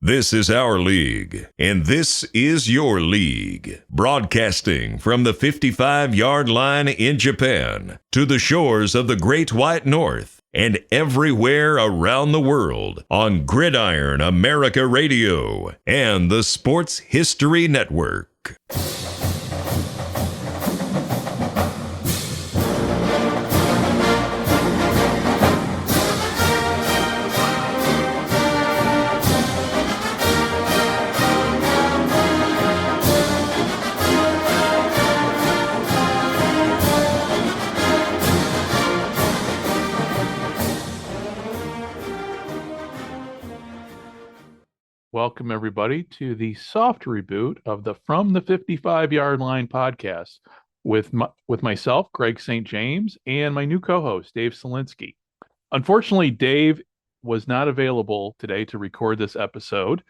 This is our league, and this is your league. Broadcasting from the 55-yard line in Japan to the shores of the Great White North and everywhere around the world on Gridiron America Radio and the Sports History Network. Welcome, everybody, to the soft reboot of the From the 55-Yard Line podcast with myself, Greg St. James, and my new co-host, Dave Selinsky. Unfortunately, Dave was not available today to record this episode,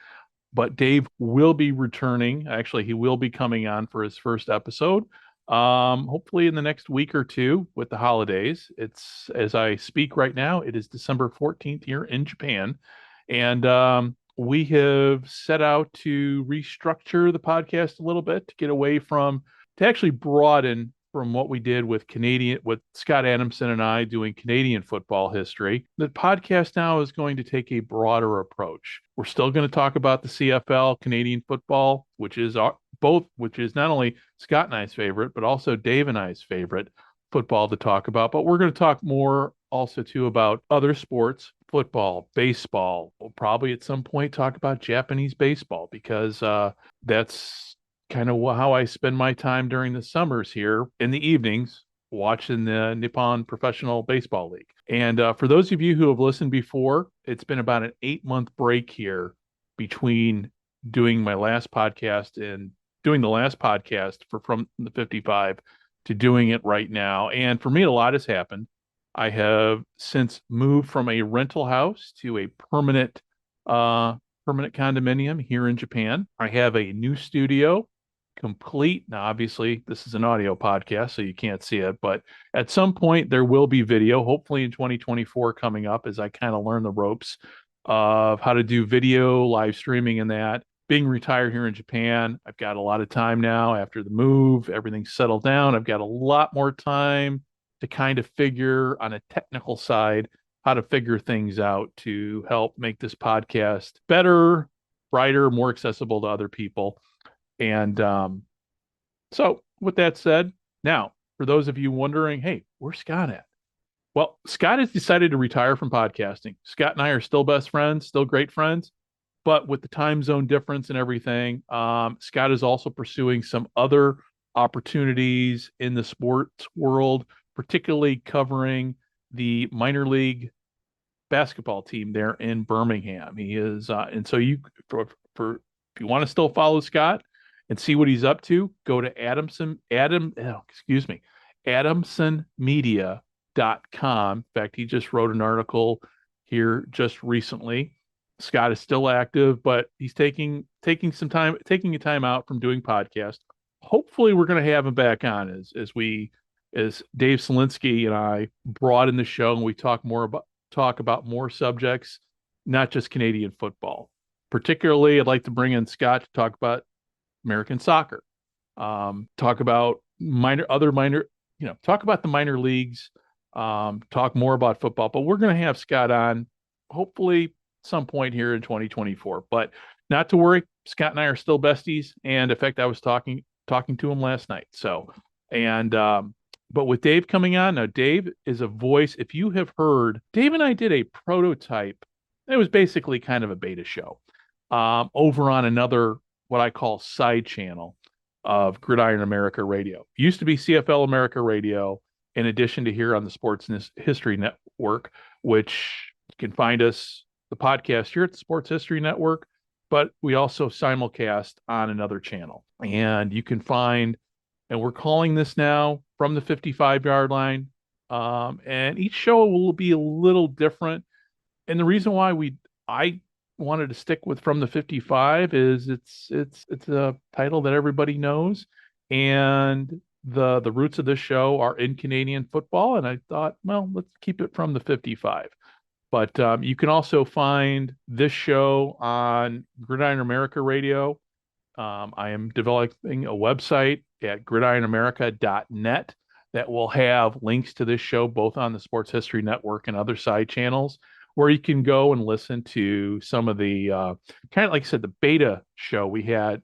but Dave will be returning. Actually, he will be coming on for his first episode, hopefully in the next week or two with the holidays. It's, as I speak right now, it is December 14th here in Japan, and we have set out to restructure the podcast a little bit to get away from, to actually broaden from what we did with Scott Adamson and I doing Canadian football history. The podcast now is going to take a broader approach. We're still going to talk about the CFL, Canadian football, which is not only Scott and I's favorite, but also Dave and I's favorite football to talk about. But we're going to talk more also too about other sports, football, baseball. We'll probably at some point talk about Japanese baseball because that's kind of how I spend my time during the summers here in the evenings watching the Nippon Professional Baseball League. And for those of you who have listened before, it's been about an 8-month break here between doing my last podcast and doing the last podcast for From the 55 to doing it right now. And for me, a lot has happened. I have since moved from a rental house to a permanent condominium here in Japan. I have a new studio, complete. Now, obviously, this is an audio podcast, so you can't see it, but at some point there will be video, hopefully in 2024 coming up as I kind of learn the ropes of how to do video, live streaming and that. Being retired here in Japan, I've got a lot of time now after the move, everything's settled down. I've got a lot more time to kind of figure on a technical side how to figure things out to help make this podcast better, brighter, more accessible to other people. And so with that said, now, for those of you wondering, hey, where's Scott at? Well, Scott has decided to retire from podcasting. Scott and I are still best friends, still great friends. But with the time zone difference and everything, Scott is also pursuing some other opportunities in the sports world, particularly covering the minor league basketball team there in Birmingham. He is, and so if you want to still follow Scott and see what he's up to, go to AdamsonMedia.com. In fact, he just wrote an article here just recently. Scott is still active, but he's taking a time out from doing podcasts. Hopefully, we're going to have him back on as Dave Selinsky and I broaden the show and we talk about more subjects, not just Canadian football. Particularly, I'd like to bring in Scott to talk about American soccer, talk about talk about the minor leagues, talk more about football. But we're going to have Scott on, hopefully some point here in 2024. But not to worry, Scott and I are still besties. And in fact, I was talking to him last night. So, and but with Dave coming on, now Dave is a voice. If you have heard, Dave and I did a prototype. It was basically kind of a beta show over on another, what I call side channel of Gridiron America Radio. It used to be CFL America Radio, in addition to here on the Sports History Network, which you can find us, the podcast here at the Sports History Network, but we also simulcast on another channel. And you can find, and we're calling this now From the 55-Yard Line. And each show will be a little different. And the reason why I wanted to stick with From the 55 is it's a title that everybody knows. And the roots of this show are in Canadian football. And I thought, well, let's keep it From the 55. But you can also find this show on Gridiron America Radio. I am developing a website at gridironamerica.net that will have links to this show both on the Sports History Network and other side channels where you can go and listen to some of the kind of like I said, the beta show we had,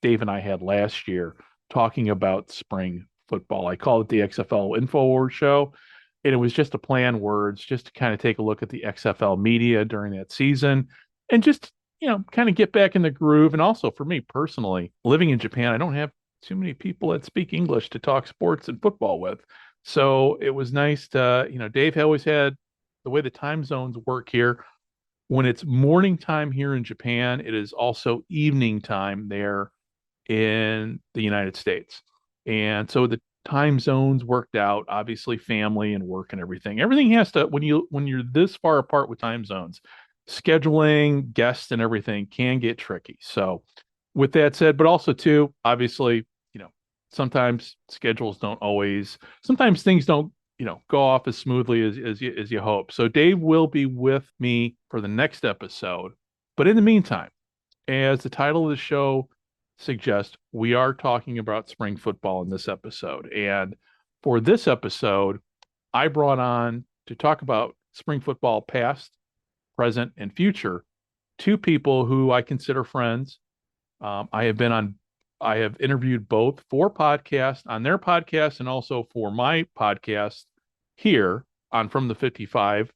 Dave and I had last year talking about spring football. I call it the XFL InfoWars show. And it was just a play on words, just to kind of take a look at the XFL media during that season and just, kind of get back in the groove. And also for me personally, living in Japan, I don't have too many people that speak English to talk sports and football with. So it was nice to, Dave always had the way the time zones work here. When it's morning time here in Japan, it is also evening time there in the United States. And so the time zones worked out, obviously family and work and everything. Everything has to when you're this far apart with time zones, scheduling guests and everything can get tricky. So with that said, but also too, obviously, sometimes schedules don't always, sometimes things don't, go off as smoothly as you hope. So Dave will be with me for the next episode. But in the meantime, as the title of the show suggests, we are talking about spring football in this episode. And for this episode, I brought on to talk about spring football past, present, and future two people who I consider friends. I have interviewed both for podcasts on their podcast and also for my podcast here on From the 55.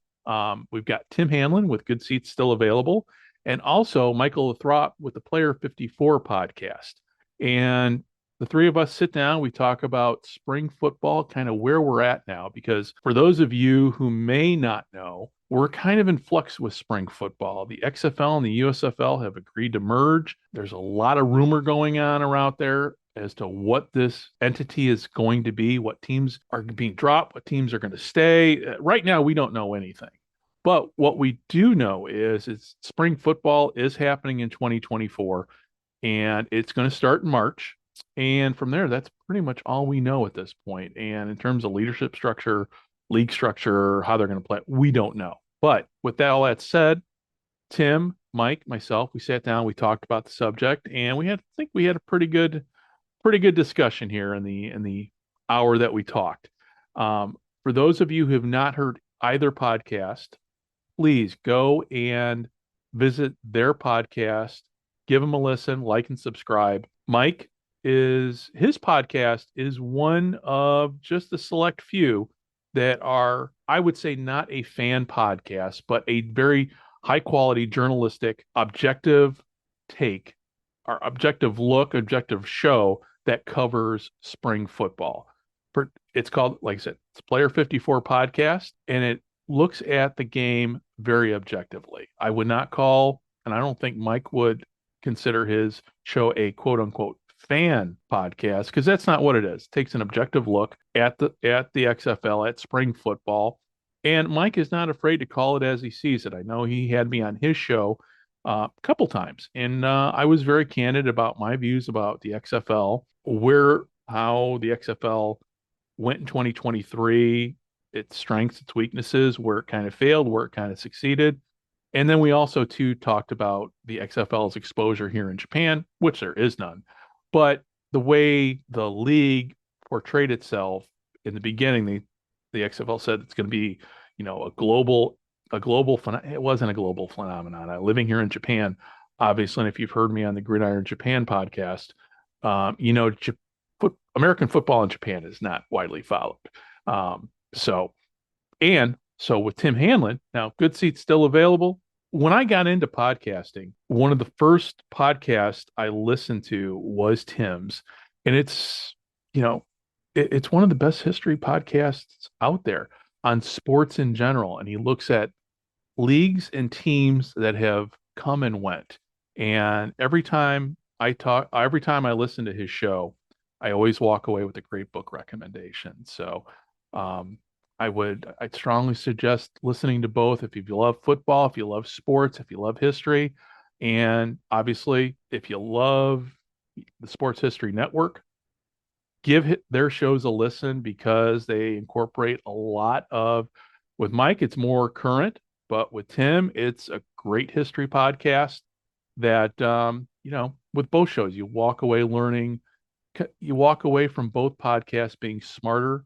We've got Tim Hanlon with Good Seats Still Available, and also Michael Lathrop with the Player 54 podcast. And the three of us sit down, we talk about spring football, kind of where we're at now, because for those of you who may not know, we're kind of in flux with spring football. The XFL and the USFL have agreed to merge. There's a lot of rumor going on around there as to what this entity is going to be, what teams are being dropped, what teams are going to stay. Right now, we don't know anything. But what we do know is spring football is happening in 2024, and it's going to start in March. And from there, that's pretty much all we know at this point. And in terms of leadership structure, league structure, how they're going to play, we don't know. But with all that said, Tim, Mike, myself, we sat down, we talked about the subject, and I think we had a pretty good discussion here in the hour that we talked. For those of you who have not heard either podcast, please go and visit their podcast, give them a listen, like and subscribe. Mike his podcast is one of just a select few that are, I would say, not a fan podcast, but a very high quality journalistic, objective take, or objective look, objective show that covers spring football. It's called, like I said, it's Player 54 podcast, and it looks at the game very objectively. I would not call, and I don't think Mike would consider his show a quote unquote fan podcast, because that's not what it is. It takes an objective look at the XFL, at spring football, and Mike is not afraid to call it as he sees it. I know he had me on his show a couple times, and I was very candid about my views about the XFL, how the XFL went in 2023, its strengths, its weaknesses, where it kind of failed, where it kind of succeeded. And then we also too talked about the XFL's exposure here in Japan, which there is none. But the way the league portrayed itself in the beginning, the XFL said it's going to be, a global it wasn't a global phenomenon. Living here in Japan, obviously, and if you've heard me on the Gridiron Japan podcast, American football in Japan is not widely followed. So with Tim Hanlon, now Good Seats Still Available. When I got into podcasting, one of the first podcasts I listened to was Tim's, and it's one of the best history podcasts out there on sports in general. And he looks at leagues and teams that have come and went. And every time I listen to his show, I always walk away with a great book recommendation. So, I'd strongly suggest listening to both if you love football, if you love sports, if you love history, and obviously if you love the Sports History Network, give their shows a listen, because they incorporate a lot of With Mike, it's more current, but with Tim, it's a great history podcast that, with both shows, you walk away learning, you walk away from both podcasts being smarter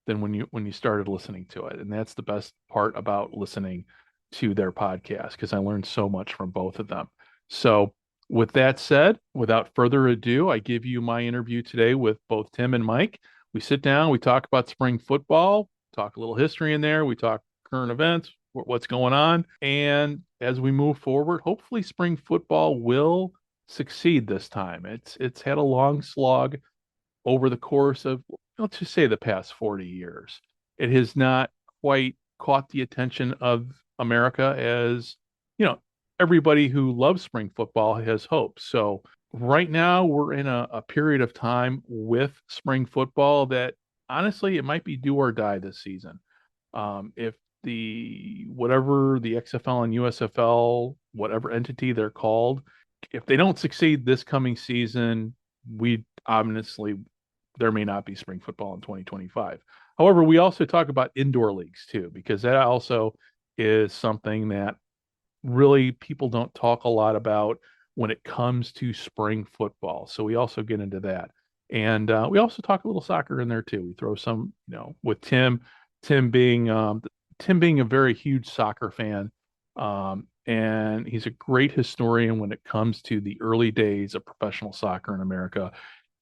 than when you started listening to it. And that's the best part about listening to their podcast, because I learned so much from both of them. So with that said, without further ado, I give you my interview today with both Tim and Mike. We sit down, we talk about spring football, talk a little history in there, we talk current events, what's going on. And as we move forward, hopefully spring football will succeed this time. It's had a long slog over the course of, let's just say, the past 40 years. It has not quite caught the attention of America as, everybody who loves spring football has hoped. So right now we're in a period of time with spring football that honestly it might be do or die this season. If whatever the XFL and USFL, whatever entity they're called, if they don't succeed this coming season, we honestly, there may not be spring football in 2025. However, we also talk about indoor leagues too, because that also is something that really people don't talk a lot about when it comes to spring football. So we also get into that. And we also talk a little soccer in there too. We throw some, with Tim being Tim being a very huge soccer fan, and he's a great historian when it comes to the early days of professional soccer in America.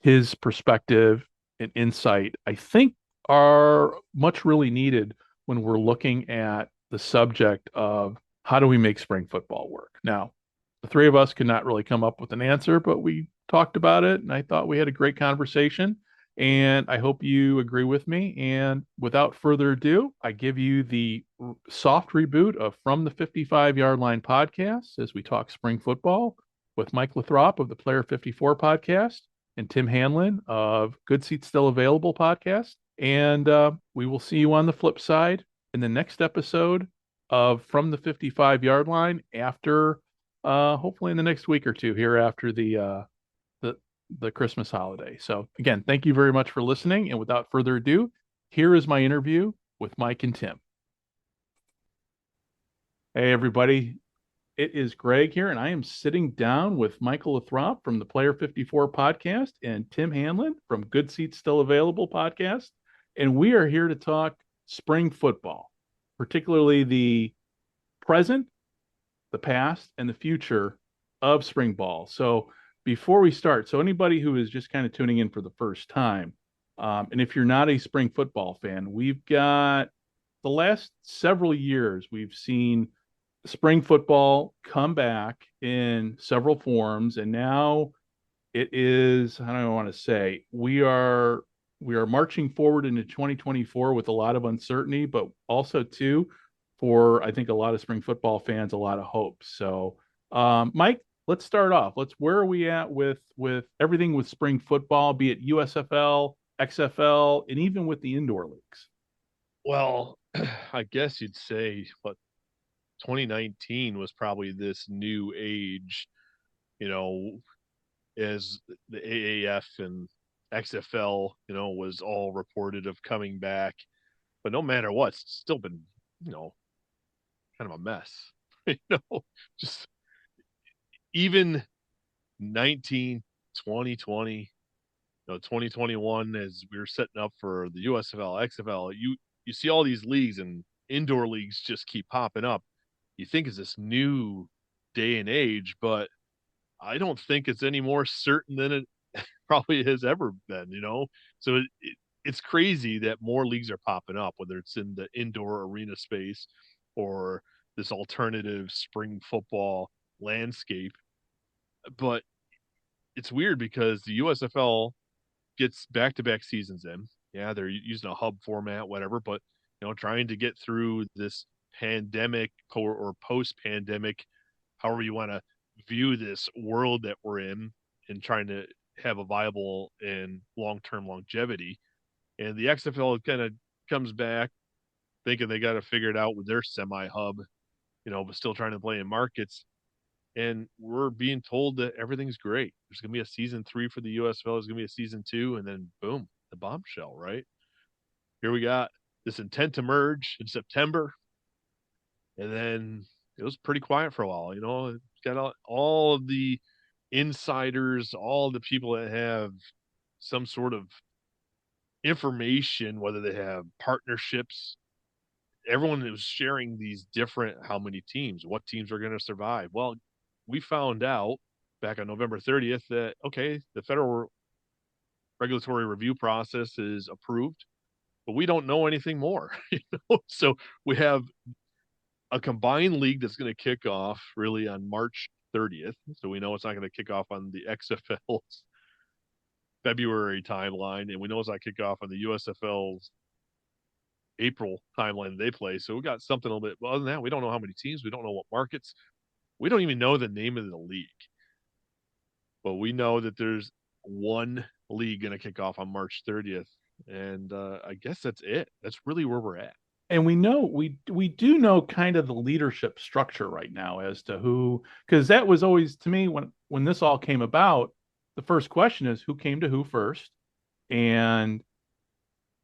His perspective and insight, I think, are much really needed when we're looking at the subject of how do we make spring football work. Now, the three of us could not really come up with an answer, but we talked about it, and I thought we had a great conversation. And I hope you agree with me. And without further ado, I give you the soft reboot of From the 55-Yard Line podcast as we talk spring football with Mike Lathrop of the Player 54 podcast and Tim Hanlon of Good Seats Still Available podcast. And we will see you on the flip side in the next episode of From the 55-Yard Line after, hopefully in the next week or two here after the Christmas holiday. So again, thank you very much for listening. And without further ado, here is my interview with Mike and Tim. Hey, everybody. It is Greg here, and I am sitting down with Michael Lathrop from the Player 54 podcast and Tim Hanlon from Good Seats Still Available podcast. And we are here to talk spring football, particularly the present, the past, and the future of spring ball. So before we start, so anybody who is just kind of tuning in for the first time, and if you're not a spring football fan, we've got the last several years, we've seen spring football come back in several forms, and now it is, how do I want to say, we are marching forward into 2024 with a lot of uncertainty, but also too, for I think a lot of spring football fans, a lot of hope. So, Mike, let's start off. Where are we at with everything with spring football, be it USFL, XFL, and even with the indoor leagues? Well, I guess you'd say what 2019 was probably this new age, you know, as the AAF and XFL, was all reported of coming back. But no matter what, it's still been, you know, kind of a mess. Just even 19, 2020, 2021, as we were setting up for the USFL, XFL, you see all these leagues and indoor leagues just keep popping up. You think it's this new day and age, but I don't think it's any more certain than it probably has ever been. So it's crazy that more leagues are popping up, whether it's in the indoor arena space or this alternative spring football landscape. But it's weird because the USFL gets back-to-back seasons in. Yeah, they're using a hub format, whatever, but trying to get through this pandemic or post-pandemic, however you want to view this world that we're in, and trying to have a viable and long-term longevity. And the XFL kind of comes back thinking they got to figure it out with their semi-hub, but still trying to play in markets. And we're being told that everything's great. There's going to be a season 3 for the USFL. There's going to be a season 2, and then boom, the bombshell, right? Here we got this intent to merge in September. And then it was pretty quiet for a while. It got all of the insiders, all the people that have some sort of information, whether they have partnerships. Everyone was sharing these different how many teams, what teams are going to survive. Well, we found out back on November 30th that, okay, the federal regulatory review process is approved, but we don't know anything more. So we have a combined league that's going to kick off really on March 30th. So we know it's not going to kick off on the XFL's February timeline, and we know it's not kick off on the USFL's April timeline they play. So we got something a little bit. Well, other than that, we don't know how many teams. We don't know what markets. We don't even know the name of the league. But we know that there's one league going to kick off on March 30th, and I guess that's it. That's really where we're at. And we know we do know kind of the leadership structure right now as to who, because that was always, to me, when this all came about, the first question is who came to who first. And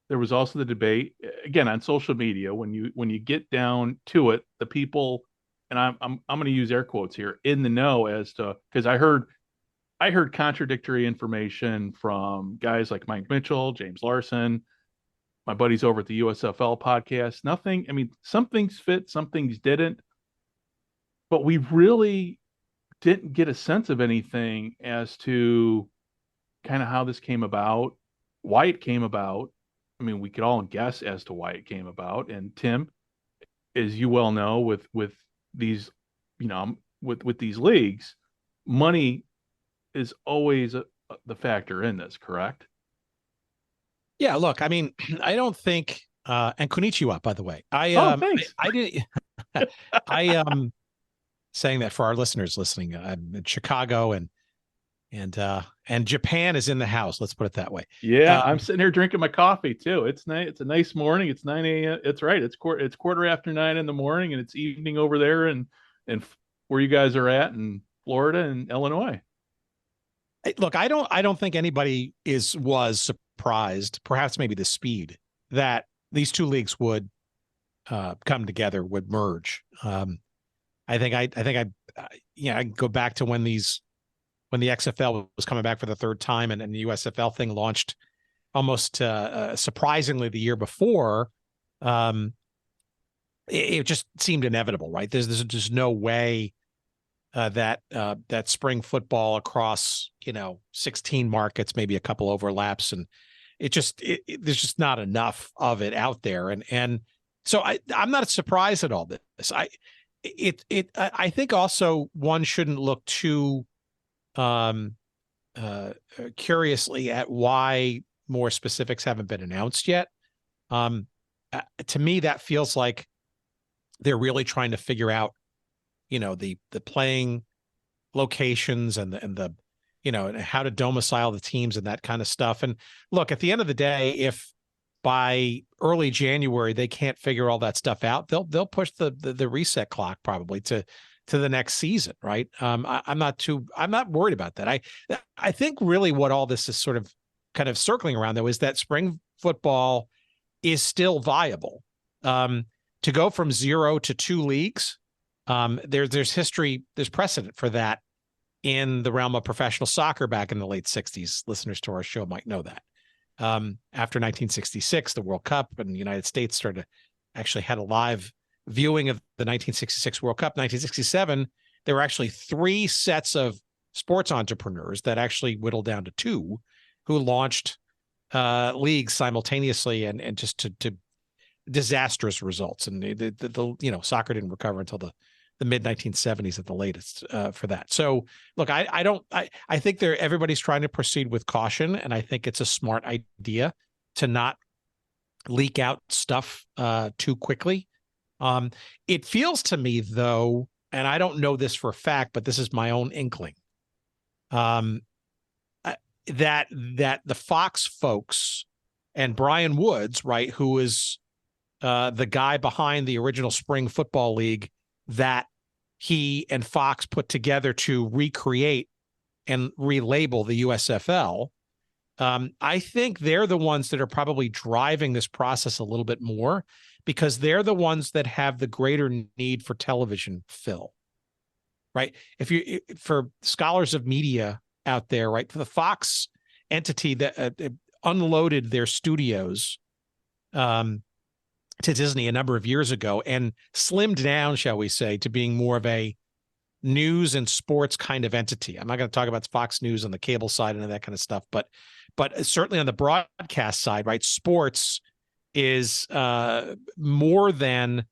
there was also the debate again on social media when you get down to it, the people, and I'm going to use air quotes here, in the know as to, because I heard contradictory information from guys like Mike Mitchell, James Larson, my buddies over at the USFL podcast. Nothing, I mean, some things fit, some things didn't, but we really didn't get a sense of anything as to kind of how this came about, why it came about. I mean, we could all guess as to why it came about. And Tim, as you well know, with these, with these leagues, money is always the factor in this, correct? Yeah, look, I mean, I don't think and konnichiwa, by the way. Thanks. I didn't saying that for our listeners listening. I'm in Chicago and Japan is in the house, let's put it that way. Yeah, I'm sitting here drinking my coffee too. It's nice. It's a nice morning. It's 9 a.m. It's right. It's quarter after 9 in the morning, and it's evening over there and where you guys are at in Florida and Illinois. Look, I don't think anybody was surprised, perhaps maybe the speed that these two leagues would come together, would merge. I think I can go back to when the XFL was coming back for the third time and the USFL thing launched almost surprisingly the year before. It just seemed inevitable, right? There's just no way that spring football across 16 markets, maybe a couple overlaps, and there's just not enough of it out there, and so I'm not surprised at all this. I think also one shouldn't look too curiously at why more specifics haven't been announced yet. To me, that feels like they're really trying to figure out the playing locations and the and how to domicile the teams and that kind of stuff. And look, at the end of the day, if by early January they can't figure all that stuff out, they'll push the reset clock probably to the next season, right? I'm not worried about that. I think really what all this is sort of kind of circling around though is that spring football is still viable. To go from 0 to 2 leagues, there's history, there's precedent for that in the realm of professional soccer back in the late 60s. Listeners to our show might know that. After 1966, the World Cup and the United States actually had a live viewing of the 1966 World Cup. 1967, there were actually 3 sets of sports entrepreneurs that actually whittled down to 2 who launched leagues simultaneously and just to disastrous results. And the soccer didn't recover until the mid 1970s at the latest for that. So look, I think everybody's trying to proceed with caution, and I think it's a smart idea to not leak out stuff too quickly. It feels to me though, and I don't know this for a fact, but this is my own inkling, that the Fox folks and Brian Woods, right, who is the guy behind the original spring football league that he and Fox put together to recreate and relabel the USFL. I think they're the ones that are probably driving this process a little bit more, because they're the ones that have the greater need for television fill, right? For scholars of media out there, right? For the Fox entity that unloaded their studios to Disney a number of years ago and slimmed down, shall we say, to being more of a news and sports kind of entity. I'm not going to talk about Fox News on the cable side and that kind of stuff, but certainly on the broadcast side, right? Sports is more than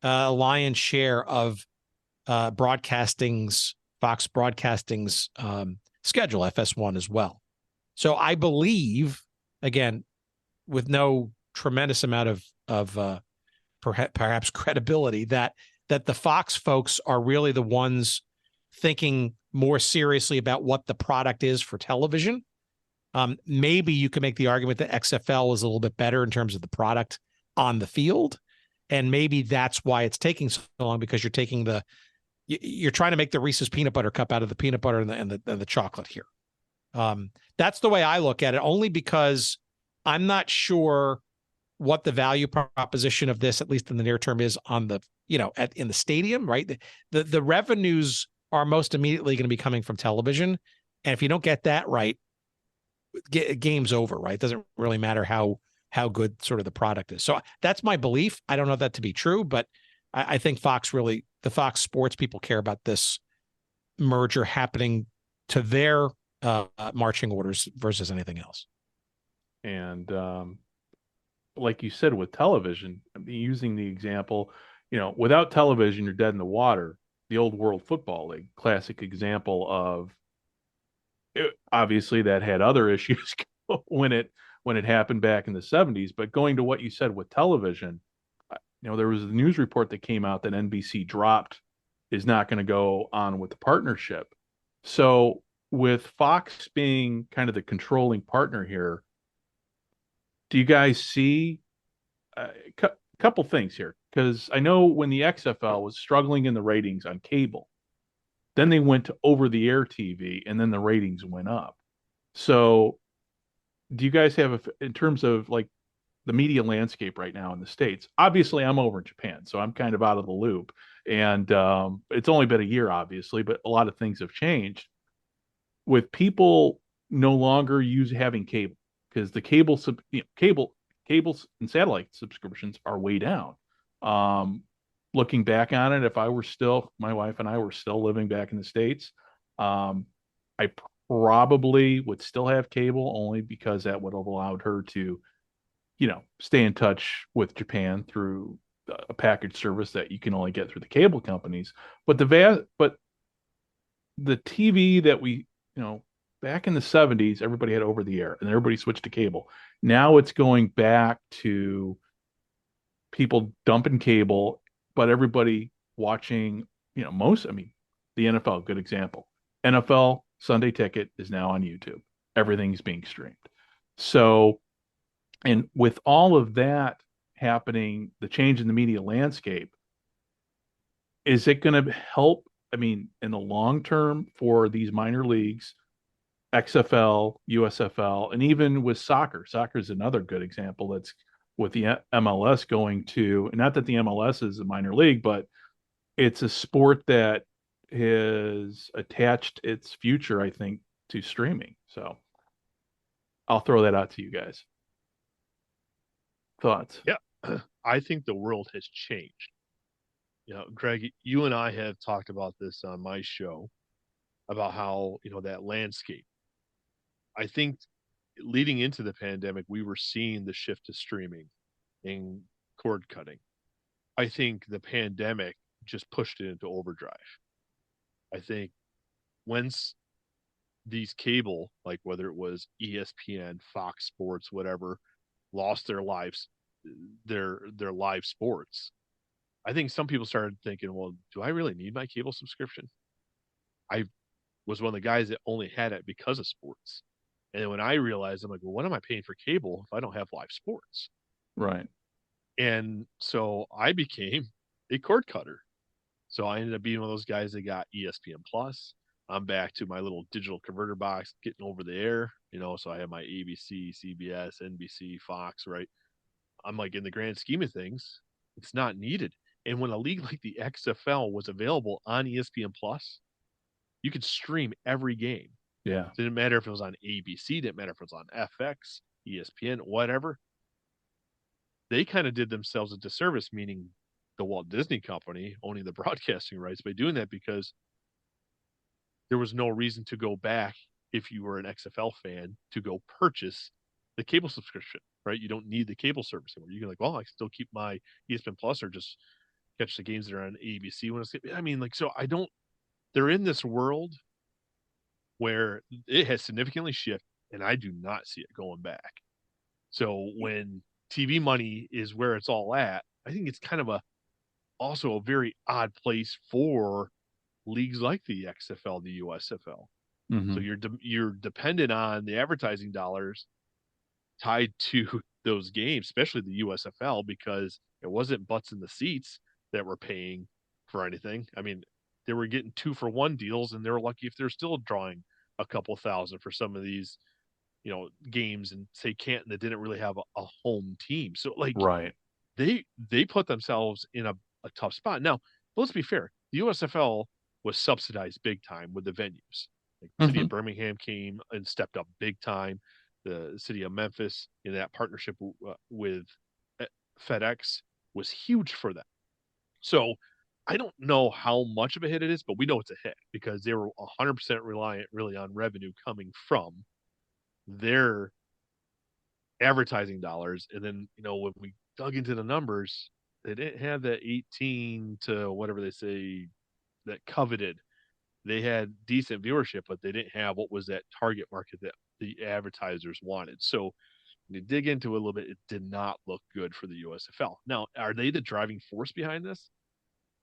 a lion's share of Fox Broadcasting's schedule, FS1 as well. So I believe, again, with no tremendous amount of perhaps credibility, that the Fox folks are really the ones thinking more seriously about what the product is for television. Maybe you could make the argument that XFL is a little bit better in terms of the product on the field. And maybe that's why it's taking so long, because you're trying to make the Reese's peanut butter cup out of the peanut butter and the chocolate here. That's the way I look at it, only because I'm not sure what the value proposition of this, at least in the near term, is on the, in the stadium, right? The revenues are most immediately going to be coming from television. And if you don't get that right, game's over, right? It doesn't really matter how good sort of the product is. So that's my belief. I don't know that to be true, but I think the Fox Sports people care about this merger happening to their marching orders versus anything else. And like you said, with television, using the example, without television, you're dead in the water. The old World Football League, classic example of obviously that had other issues when it happened back in the 70s. But going to what you said with television, there was a news report that came out that NBC is not going to go on with the partnership. So with Fox being kind of the controlling partner here, do you guys see a couple things here? Because I know when the XFL was struggling in the ratings on cable, then they went to over-the-air TV, and then the ratings went up. So do you guys have, in terms of like the media landscape right now in the States, obviously I'm over in Japan, so I'm kind of out of the loop. And it's only been a year, obviously, but a lot of things have changed with people no longer having cable, because the cables and satellite subscriptions are way down. Looking back on it, if my wife and I were still living back in the States, I probably would still have cable, only because that would have allowed her to, stay in touch with Japan through a package service that you can only get through the cable companies. But the TV that we, back in the 70s, everybody had over the air and everybody switched to cable. Now it's going back to people dumping cable, but everybody watching, the NFL, good example. NFL Sunday Ticket is now on YouTube. Everything's being streamed. So, and with all of that happening, the change in the media landscape, is it going to help, in the long term for these minor leagues, XFL, USFL, and even with soccer? Soccer is another good example. That's with the MLS going to, not that the MLS is a minor league, but it's a sport that has attached its future, I think, to streaming. So I'll throw that out to you guys. Thoughts? Yeah, I think the world has changed. Greg, you and I have talked about this on my show about how, that landscape. I think leading into the pandemic, we were seeing the shift to streaming and cord cutting. I think the pandemic just pushed it into overdrive. I think once these cable, like whether it was ESPN, Fox Sports, whatever, lost their lives, their live sports, I think some people started thinking, well, do I really need my cable subscription? I was one of the guys that only had it because of sports. And then when I realized, I'm like, well, what am I paying for cable if I don't have live sports? Right. And so I became a cord cutter. So I ended up being one of those guys that got ESPN Plus. I'm back to my little digital converter box, getting over the air, so I have my ABC, CBS, NBC, Fox, right? I'm like, in the grand scheme of things, It's not needed. And when a league like the XFL was available on ESPN Plus, you could stream every game. Yeah. It didn't matter if it was on ABC, didn't matter if it was on FX, ESPN, whatever. They kind of did themselves a disservice, meaning the Walt Disney Company owning the broadcasting rights by doing that, because there was no reason to go back if you were an XFL fan to go purchase the cable subscription, right? You don't need the cable service anymore. You can I can still keep my ESPN Plus or just catch the games that are on ABC when it's. I mean, so I don't. They're in this world where it has significantly shifted, and I do not see it going back. So when TV money is where it's all at, I think it's kind of also a very odd place for leagues like the XFL, the USFL. Mm-hmm. So you're dependent on the advertising dollars tied to those games, especially the USFL, because it wasn't butts in the seats that were paying for anything. I mean, they were getting 2-for-1 deals, and they were lucky if they're still drawing a couple thousand for some of these, games, and say Canton that didn't really have a home team. So right. They put themselves in a tough spot. Now, let's be fair. The USFL was subsidized big time with the venues. The city of Birmingham came and stepped up big time. The city of Memphis, in that partnership with FedEx, was huge for them. So I don't know how much of a hit it is, but we know it's a hit because they were 100% reliant really on revenue coming from their advertising dollars. And then, when we dug into the numbers, they didn't have that 18 to whatever they say that coveted. They had decent viewership, but they didn't have what was that target market that the advertisers wanted. So when you dig into it a little bit, it did not look good for the USFL. Now, are they the driving force behind this?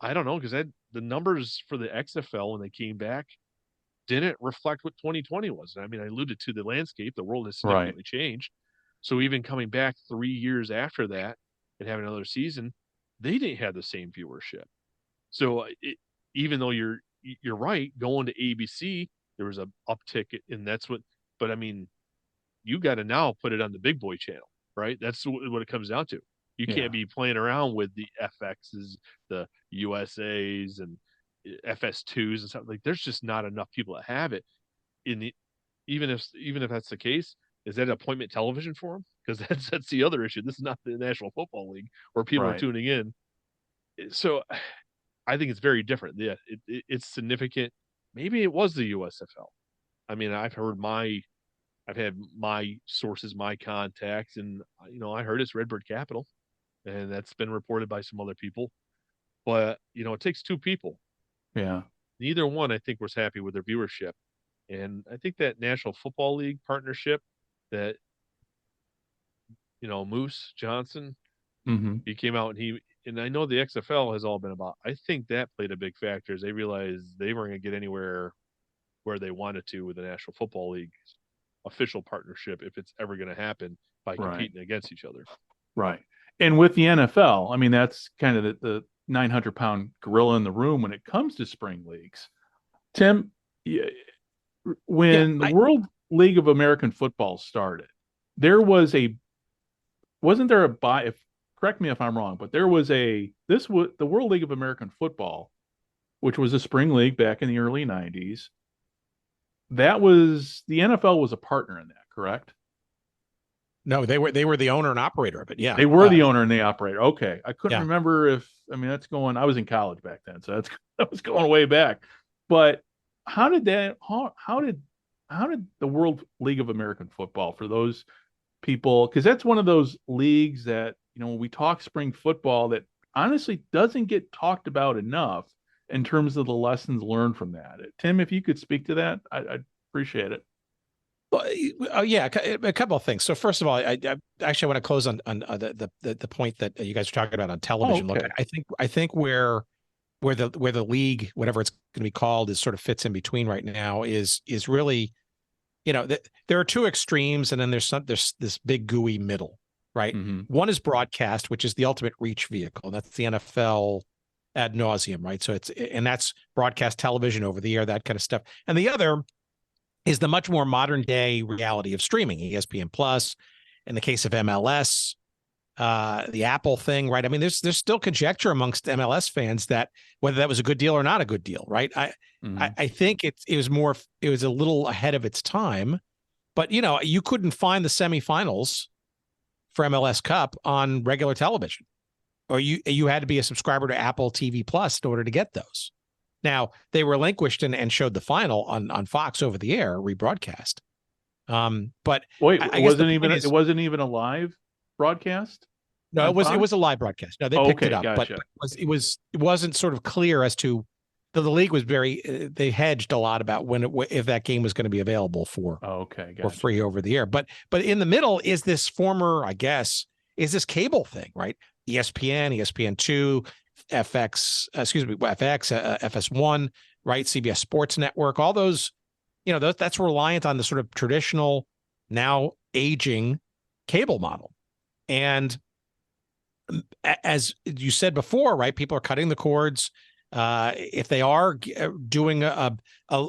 I don't know, because the numbers for the XFL when they came back didn't reflect what 2020 was. I mean, I alluded to the landscape. The world has significantly changed. So even coming back 3 years after that and having another season, they didn't have the same viewership. So even though you're right, going to ABC, there was an uptick, and that's what. But I mean, you got to now put it on the big boy channel, right? That's what it comes down to. You can't be playing around with the FXs, the USAs, and FS2s and stuff. There's just not enough people that have it. Even if that's the case, is that appointment television for them? Because that's the other issue. This is not the National Football League where people are tuning in. So I think it's very different. Yeah, it's significant. Maybe it was the USFL. I mean, I've had my sources, my contacts, and I heard it's Redbird Capital, and that's been reported by some other people. But it takes two people. Yeah. Neither one, I think, was happy with their viewership, and I think that National Football League partnership that Moose Johnson, he came out and I know the XFL has all been about. I think that played a big factor as they realized they weren't going to get anywhere where they wanted to with the National Football League official partnership if it's ever going to happen by competing against each other. Right. And with the NFL, I mean, that's kind of the 900-pound gorilla in the room when it comes to spring leagues. Tim, when the World League of American Football started, wasn't there a buy? Correct me if I'm wrong, but there was the World League of American Football, which was a spring league back in the early 90s. That was the NFL was a partner in that, correct? No, they were the owner and operator of it. Yeah, they were the owner and the operator. Okay, I couldn't remember I was in college back then, so that was going way back. But how did the World League of American Football, for those people, because that's one of those leagues that when we talk spring football, that honestly doesn't get talked about enough in terms of the lessons learned from that. Tim, if you could speak to that, I'd appreciate it. Well, a couple of things. So first of all, I actually want to close on the point that you guys are talking about on television. Okay. Look, I think where the league, whatever it's going to be called, is sort of fits in between right now is really, there are two extremes, and then there's this big gooey middle, right? Mm-hmm. One is broadcast, which is the ultimate reach vehicle. That's the NFL ad nauseum, right? So that's broadcast television, over the air, that kind of stuff. And the other is the much more modern day reality of streaming, ESPN Plus, in the case of MLS, the Apple thing, right? I mean, there's still conjecture amongst MLS fans that whether that was a good deal or not a good deal, right? I think it was a little ahead of its time, but you couldn't find the semifinals for MLS Cup on regular television, or you had to be a subscriber to Apple TV Plus in order to get those. Now they relinquished and showed the final on Fox over the air rebroadcast. But wait, I it guess it wasn't even a live broadcast. No, it was a live broadcast. No, they picked it up, gotcha. but it wasn't sort of clear as to the league was they hedged a lot about if that game was going to be available for free over the air. But in the middle is this former, I guess, is this cable thing, right? ESPN, ESPN2, FX, FS1, right? CBS Sports Network, all those, that's reliant on the sort of traditional, now aging cable model. And as you said before, right, people are cutting the cords. If they are doing a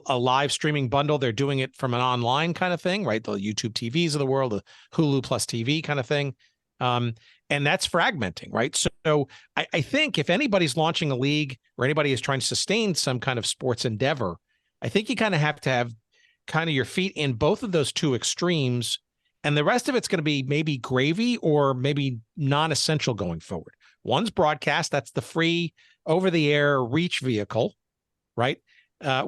live streaming bundle, they're doing it from an online kind of thing, right? The YouTube TVs of the world, the Hulu Plus TV kind of thing. And that's fragmenting, right? So I think if anybody's launching a league or anybody is trying to sustain some kind of sports endeavor, I think you kind of have to have kind of your feet in both of those two extremes. And the rest of it's going to be maybe gravy or maybe non-essential going forward. One's broadcast. That's the free over-the-air reach vehicle, right?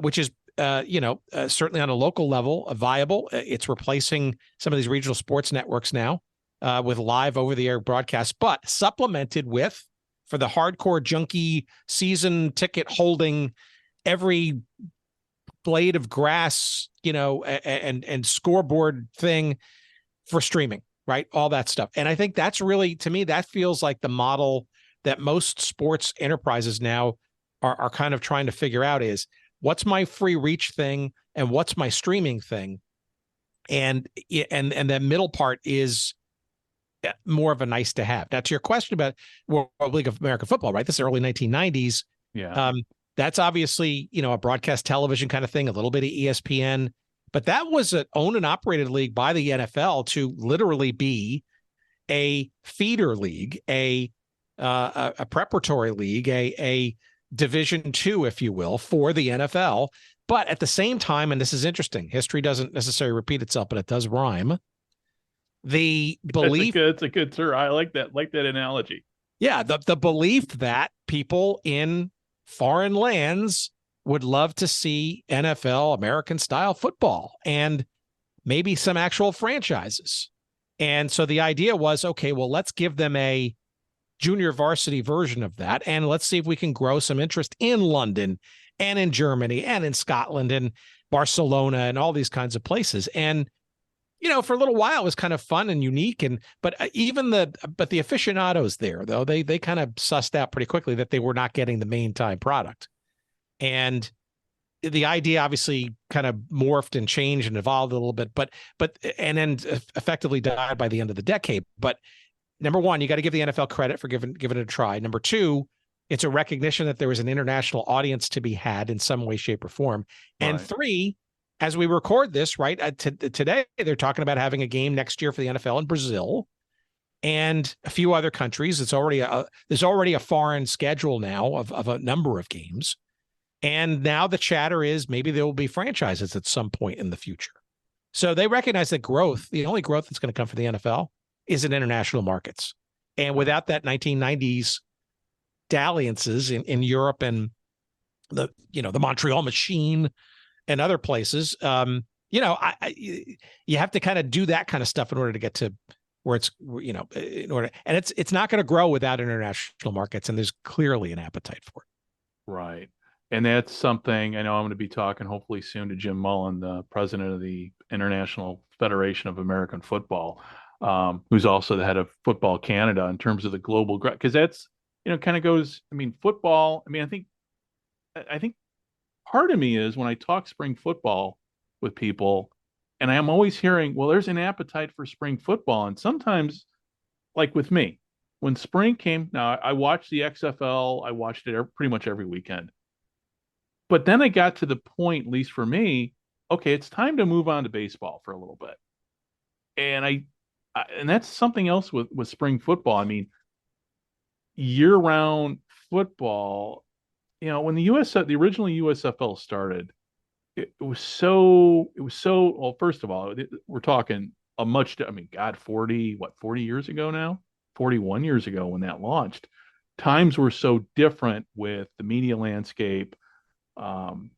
Which is, certainly on a local level, viable. It's replacing some of these regional sports networks now with live over-the-air broadcasts, but supplemented with, for the hardcore junkie season ticket holding, every blade of grass, and scoreboard thing for streaming, right? All that stuff. And I think that's really, to me, that feels like the model that most sports enterprises now are kind of trying to figure out is what's my free reach thing and what's my streaming thing. And that middle part is more of a nice to have. Now, to your question about World League of American Football, right? This is early 1990s. Yeah. That's obviously, a broadcast television kind of thing, a little bit of ESPN. But that was an owned and operated league by the NFL to literally be a feeder league, a preparatory league, a Division II, if you will, for the NFL. But at the same time, and this is interesting, history doesn't necessarily repeat itself, but it does rhyme. The belief it's a good sir. I like that analogy. Yeah, the belief that people in foreign lands would love to see NFL American style football and maybe some actual franchises. And so the idea was, okay, well, let's give them a junior varsity version of that. And let's see if we can grow some interest in London and in Germany and in Scotland and Barcelona and all these kinds of places. And, for a little while it was kind of fun and unique. But the aficionados there, though, they kind of sussed out pretty quickly that they were not getting the main time product. And the idea obviously kind of morphed and changed and evolved a little bit, and then effectively died by the end of the decade. But number one, you got to give the NFL credit for giving it a try. Number two, it's a recognition that there was an international audience to be had in some way, shape, or form. And three, as we record this, right, today, they're talking about having a game next year for the NFL in Brazil and a few other countries. There's already a foreign schedule now of a number of games. And now the chatter is maybe there will be franchises at some point in the future. So they recognize that the only growth that's going to come for the NFL is in international markets. And without that 1990s dalliances in Europe and the Montreal Machine and other places, you have to kind of do that kind of stuff in order to get to where it's, in order, and it's not going to grow without international markets. And there's clearly an appetite for it. Right. And that's something I know I'm going to be talking hopefully soon to Jim Mullen, the president of the International Federation of American Football, who's also the head of Football Canada in terms of the global, because that's, kind of goes, football. I think part of me is when I talk spring football with people and I'm always hearing, well, there's an appetite for spring football. And sometimes, like with me, when spring came, now I watched the XFL, I watched it pretty much every weekend. But then I got to the point, at least for me, okay, it's time to move on to baseball for a little bit. And and that's something else with spring football. I mean, year-round football, when the original USFL started, it was so well, first of all, we're talking I mean, God, 40 years ago now, 41 years ago when that launched. Times were so different with the media landscape. Um,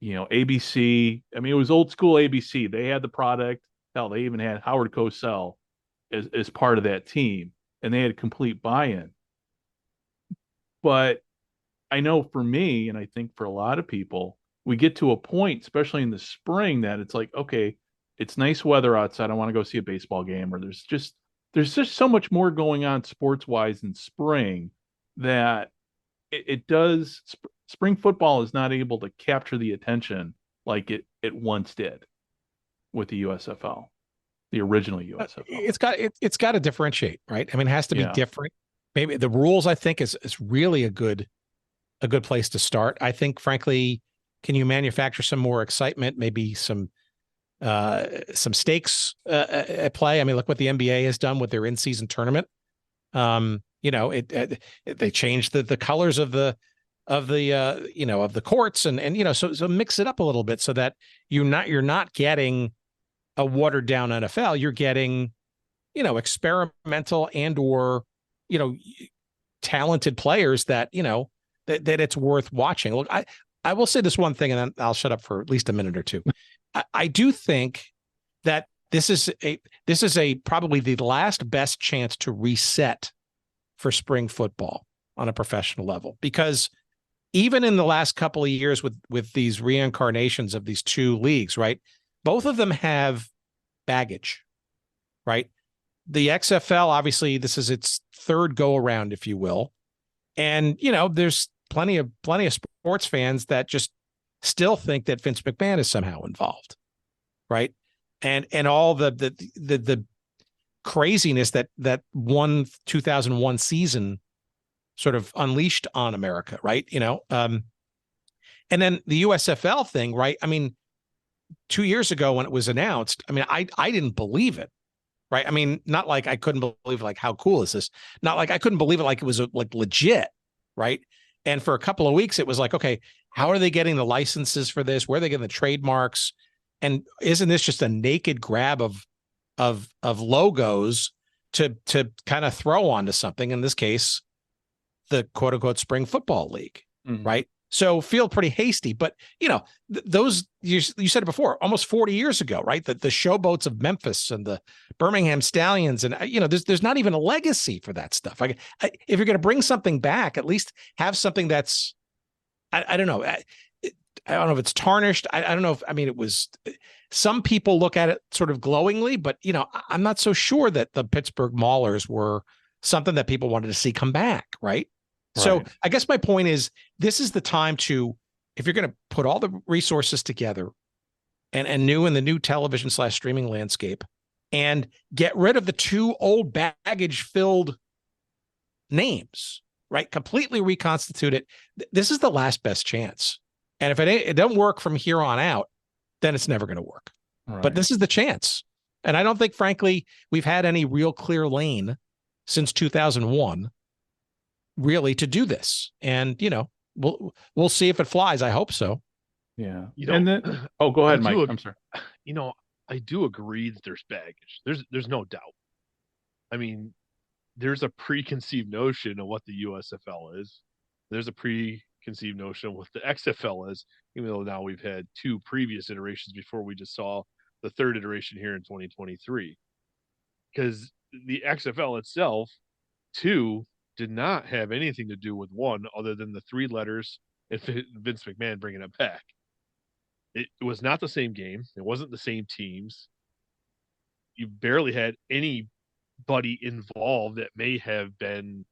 ABC. I mean, it was old school ABC. They had the product. Hell, they even had Howard Cosell as part of that team, and they had complete buy-in. But I know for me, and I think for a lot of people, we get to a point, especially in the spring, that it's like, okay, it's nice weather outside. I want to go see a baseball game, or there's just so much more going on sports wise in spring that it does. Spring football is not able to capture the attention like it once did with the USFL, the original USFL. It's got to differentiate, right? I mean, it has to be Yeah. different. Maybe the rules, I think, is really a good place to start. I think, frankly, can you manufacture some more excitement? Maybe some stakes at play. I mean, look what the NBA has done with their in-season tournament. They changed the colors of the of the courts, and so mix it up a little bit so that you're not getting a watered down NFL. You're getting experimental or you know talented players that that it's worth watching. Look, I will say this one thing, and then I'll shut up for at least a minute or two. I do think that this is a probably the last best chance to reset for spring football on a professional level, because even in the last couple of years with these reincarnations of these two leagues, right? Both of them have baggage, right? The XFL, obviously, this is its third go around, if you will. And, there's plenty of sports fans that just still think that Vince McMahon is somehow involved, right? And all the craziness that 2001 season sort of unleashed on America, right? And then the USFL thing, right? I mean, 2 years ago when it was announced, I mean, I didn't believe it, right? I mean, not like I couldn't believe like how cool is this? Not like I couldn't believe it like it was like legit, right? And for a couple of weeks, it was like, okay, how are they getting the licenses for this? Where are they getting the trademarks? And isn't this just a naked grab of logos to kind of throw onto something? In this case, the quote unquote spring football league, right? So feel pretty hasty, but those you said it before, almost 40 years ago, right? The showboats of Memphis and the Birmingham Stallions, and there's not even a legacy for that stuff. If you're going to bring something back, at least have something that's I don't know. I don't know if it's tarnished. I don't know if it was. Some people look at it sort of glowingly, but I'm not so sure that the Pittsburgh Maulers were something that people wanted to see come back, right? So I guess my point is, this is the time to, if you're going to put all the resources together and in the new television / streaming landscape, and get rid of the two old baggage filled names, right? Completely reconstitute it. This is the last best chance. And if it doesn't work from here on out, then it's never going to work. Right. But this is the chance. And I don't think, frankly, we've had any real clear lane since 2001 really to do this. And, we'll see if it flies. I hope so. Yeah. And then, go ahead, Mike. I'm sorry. I do agree that there's baggage. There's no doubt. I mean, there's a preconceived notion of what the USFL is. There's a preconceived notion of what the XFL is, even though now we've had two previous iterations before we just saw the third iteration here in 2023. Because the XFL itself, too, did not have anything to do with one other than the three letters and Vince McMahon bringing it back. It was not the same game. It wasn't the same teams. You barely had anybody involved that may have been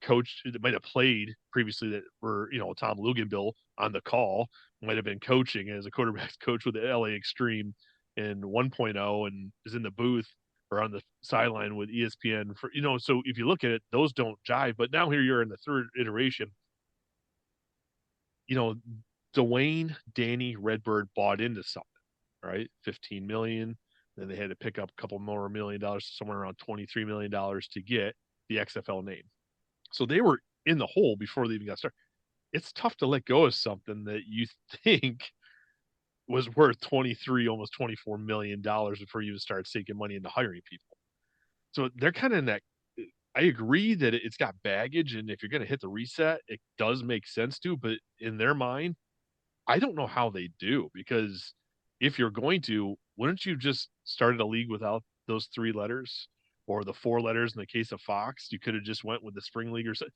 coached, that might have played previously, that were, Tom Luginbill on the call, might have been coaching as a quarterback coach with the LA Extreme in 1.0 and is in the booth or on the sideline with ESPN for, so if you look at it, those don't jive. But now here you're in the third iteration. Dwayne Danny Redbird bought into something, right? 15 million. Then they had to pick up a couple more $1 million, somewhere around $23 million to get the XFL name. So they were in the hole before they even got started. It's tough to let go of something that you think was worth 23, almost $24 million before you even start sinking money into hiring people. So they're kind of in that. I agree that it's got baggage, and if you're going to hit the reset, it does make sense to. But in their mind, I don't know how they do, because if you're going to, wouldn't you just started a league without those 3 letters or the 4 letters in the case of Fox? You could have just went with the spring league or something.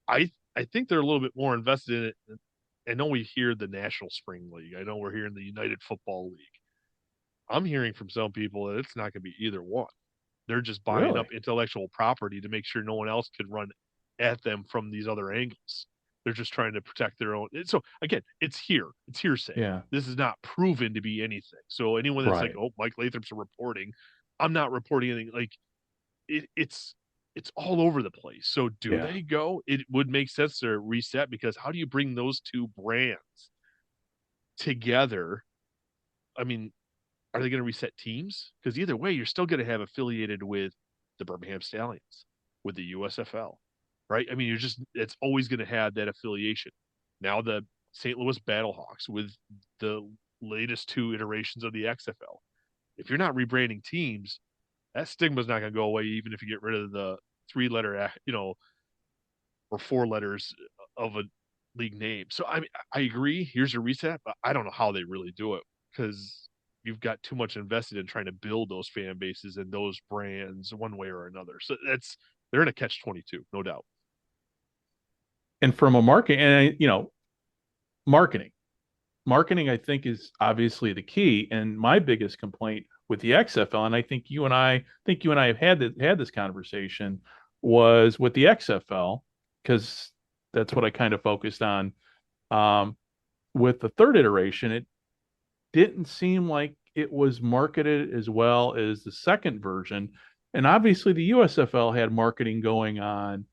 I think they're a little bit more invested in it. I know we hear the National Spring League. I know we're hearing the United Football League. I'm hearing from some people that it's not going to be either one. They're just buying up intellectual property to make sure no one else could run at them from these other angles. They're just trying to protect their own. So again, it's hearsay. Yeah. This is not proven to be anything. So anyone that's Right. like, oh, Mike Lathrop's reporting, I'm not reporting anything. Like it's all over the place. So do Yeah. they go? It would make sense to reset, because how do you bring those 2 brands together? I mean, are they going to reset teams? Because either way, you're still going to have affiliated with the Birmingham Stallions, with the USFL, right? I mean, it's always going to have that affiliation. Now the St. Louis Battlehawks with the latest 2 iterations of the XFL. If you're not rebranding teams, that stigma's not going to go away, even if you get rid of the 3-letter, or 4 letters of a league name. So I mean, I agree. Here's a reset, but I don't know how they really do it, because you've got too much invested in trying to build those fan bases and those brands one way or another. So they're in a catch-22, no doubt. And from a market, and marketing, I think, is obviously the key. And my biggest complaint with the XFL, and I think you and I have had this conversation, was with the XFL, because that's what I kind of focused on. With the 3rd iteration, it didn't seem like it was marketed as well as the 2nd version. And obviously the USFL had marketing going on,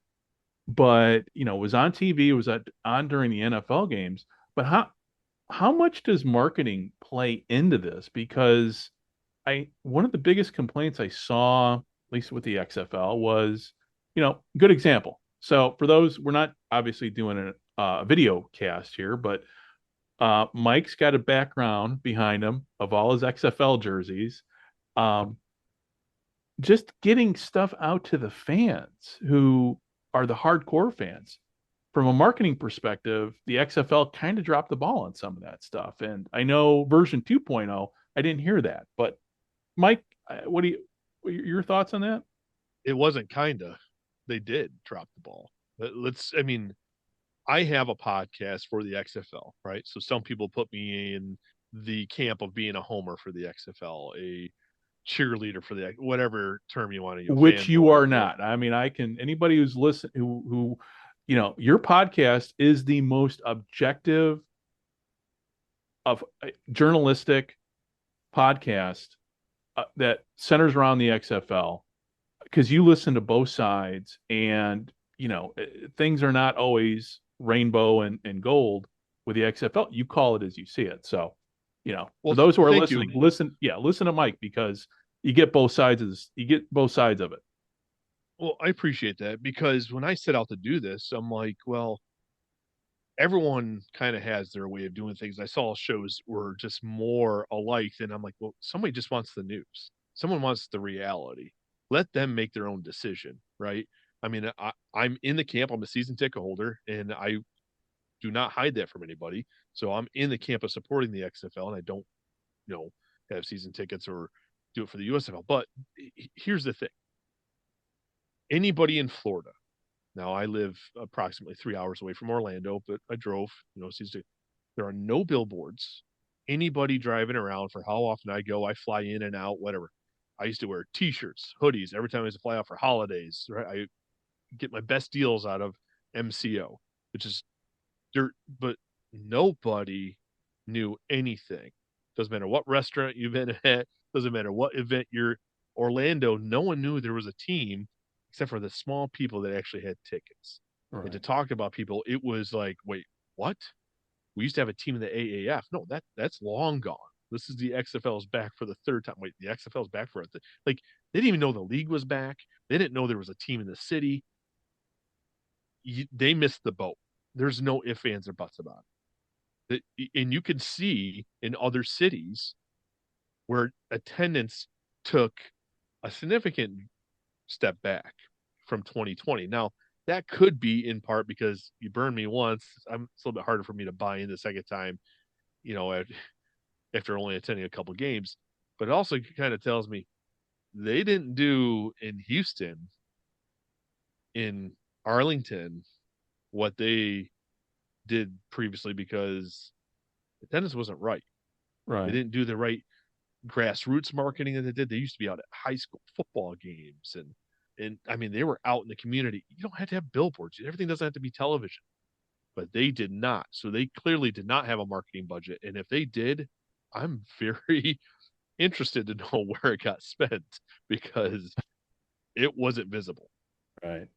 but it was on TV, it was on during the NFL games. But how much does marketing play into this? Because one of the biggest complaints I saw, at least with the XFL, was, good example. So for those, we're not obviously doing a video cast here, but Mike's got a background behind him of all his XFL jerseys. Just getting stuff out to the fans who are the hardcore fans. From a marketing perspective, the XFL kind of dropped the ball on some of that stuff. And I know version 2.0, I didn't hear that. But Mike, what your thoughts on that? It wasn't kinda. They did drop the ball. I have a podcast for the XFL, right? So some people put me in the camp of being a homer for the XFL, a cheerleader for the whatever term you want to use. Which you are fanboy, not. I mean, anybody who's listening, who your podcast is the most objective of journalistic podcast that centers around the XFL, because you listen to both sides, and things are not always rainbow and gold with the XFL. You call it as you see it. So, Well, for those who are thank you. listening, listen to Mike, because you get both sides of this. You get both sides of it. Well, I appreciate that, because when I set out to do this, I'm like, well, everyone kind of has their way of doing things. I saw shows were just more alike, and I'm like, well, somebody just wants the news. Someone wants the reality. Let them make their own decision, right? I mean, I'm in the camp. I'm a season ticket holder, and I do not hide that from anybody. So I'm in the camp of supporting the XFL, and I don't, have season tickets or do it for the USFL. But here's the thing. Anybody in Florida, now I live approximately 3 hours away from Orlando, but I drove, there are no billboards. Anybody driving around, for how often I go, I fly in and out, whatever. I used to wear t-shirts, hoodies every time I used to fly out for holidays, right? I get my best deals out of MCO, which is dirt, but nobody knew anything. Doesn't matter what restaurant you've been at, doesn't matter what event you're Orlando, no one knew there was a team except for the small people that actually had tickets. Right. And to talk about people, it was like, wait, what? We used to have a team in the AAF. No, that's long gone. This is the XFL is back for the third time. Wait, the XFL is back for it. Like, they didn't even know the league was back. They didn't know there was a team in the city. They missed the boat. There's no ifs, ands, or buts about it. And you can see in other cities where attendance took a significant step back from 2020. Now, that could be in part because you burned me once. It's a little bit harder for me to buy in the second time, after only attending a couple games. But it also kind of tells me they didn't do in Houston, in Arlington, what they did previously because attendance wasn't right. Right. They didn't do the right grassroots marketing that they did. They used to be out at high school football games and I mean, they were out in the community. You don't have to have billboards. Everything doesn't have to be television, but they did not. So they clearly did not have a marketing budget. And if they did, I'm very interested to know where it got spent because it wasn't visible. Right.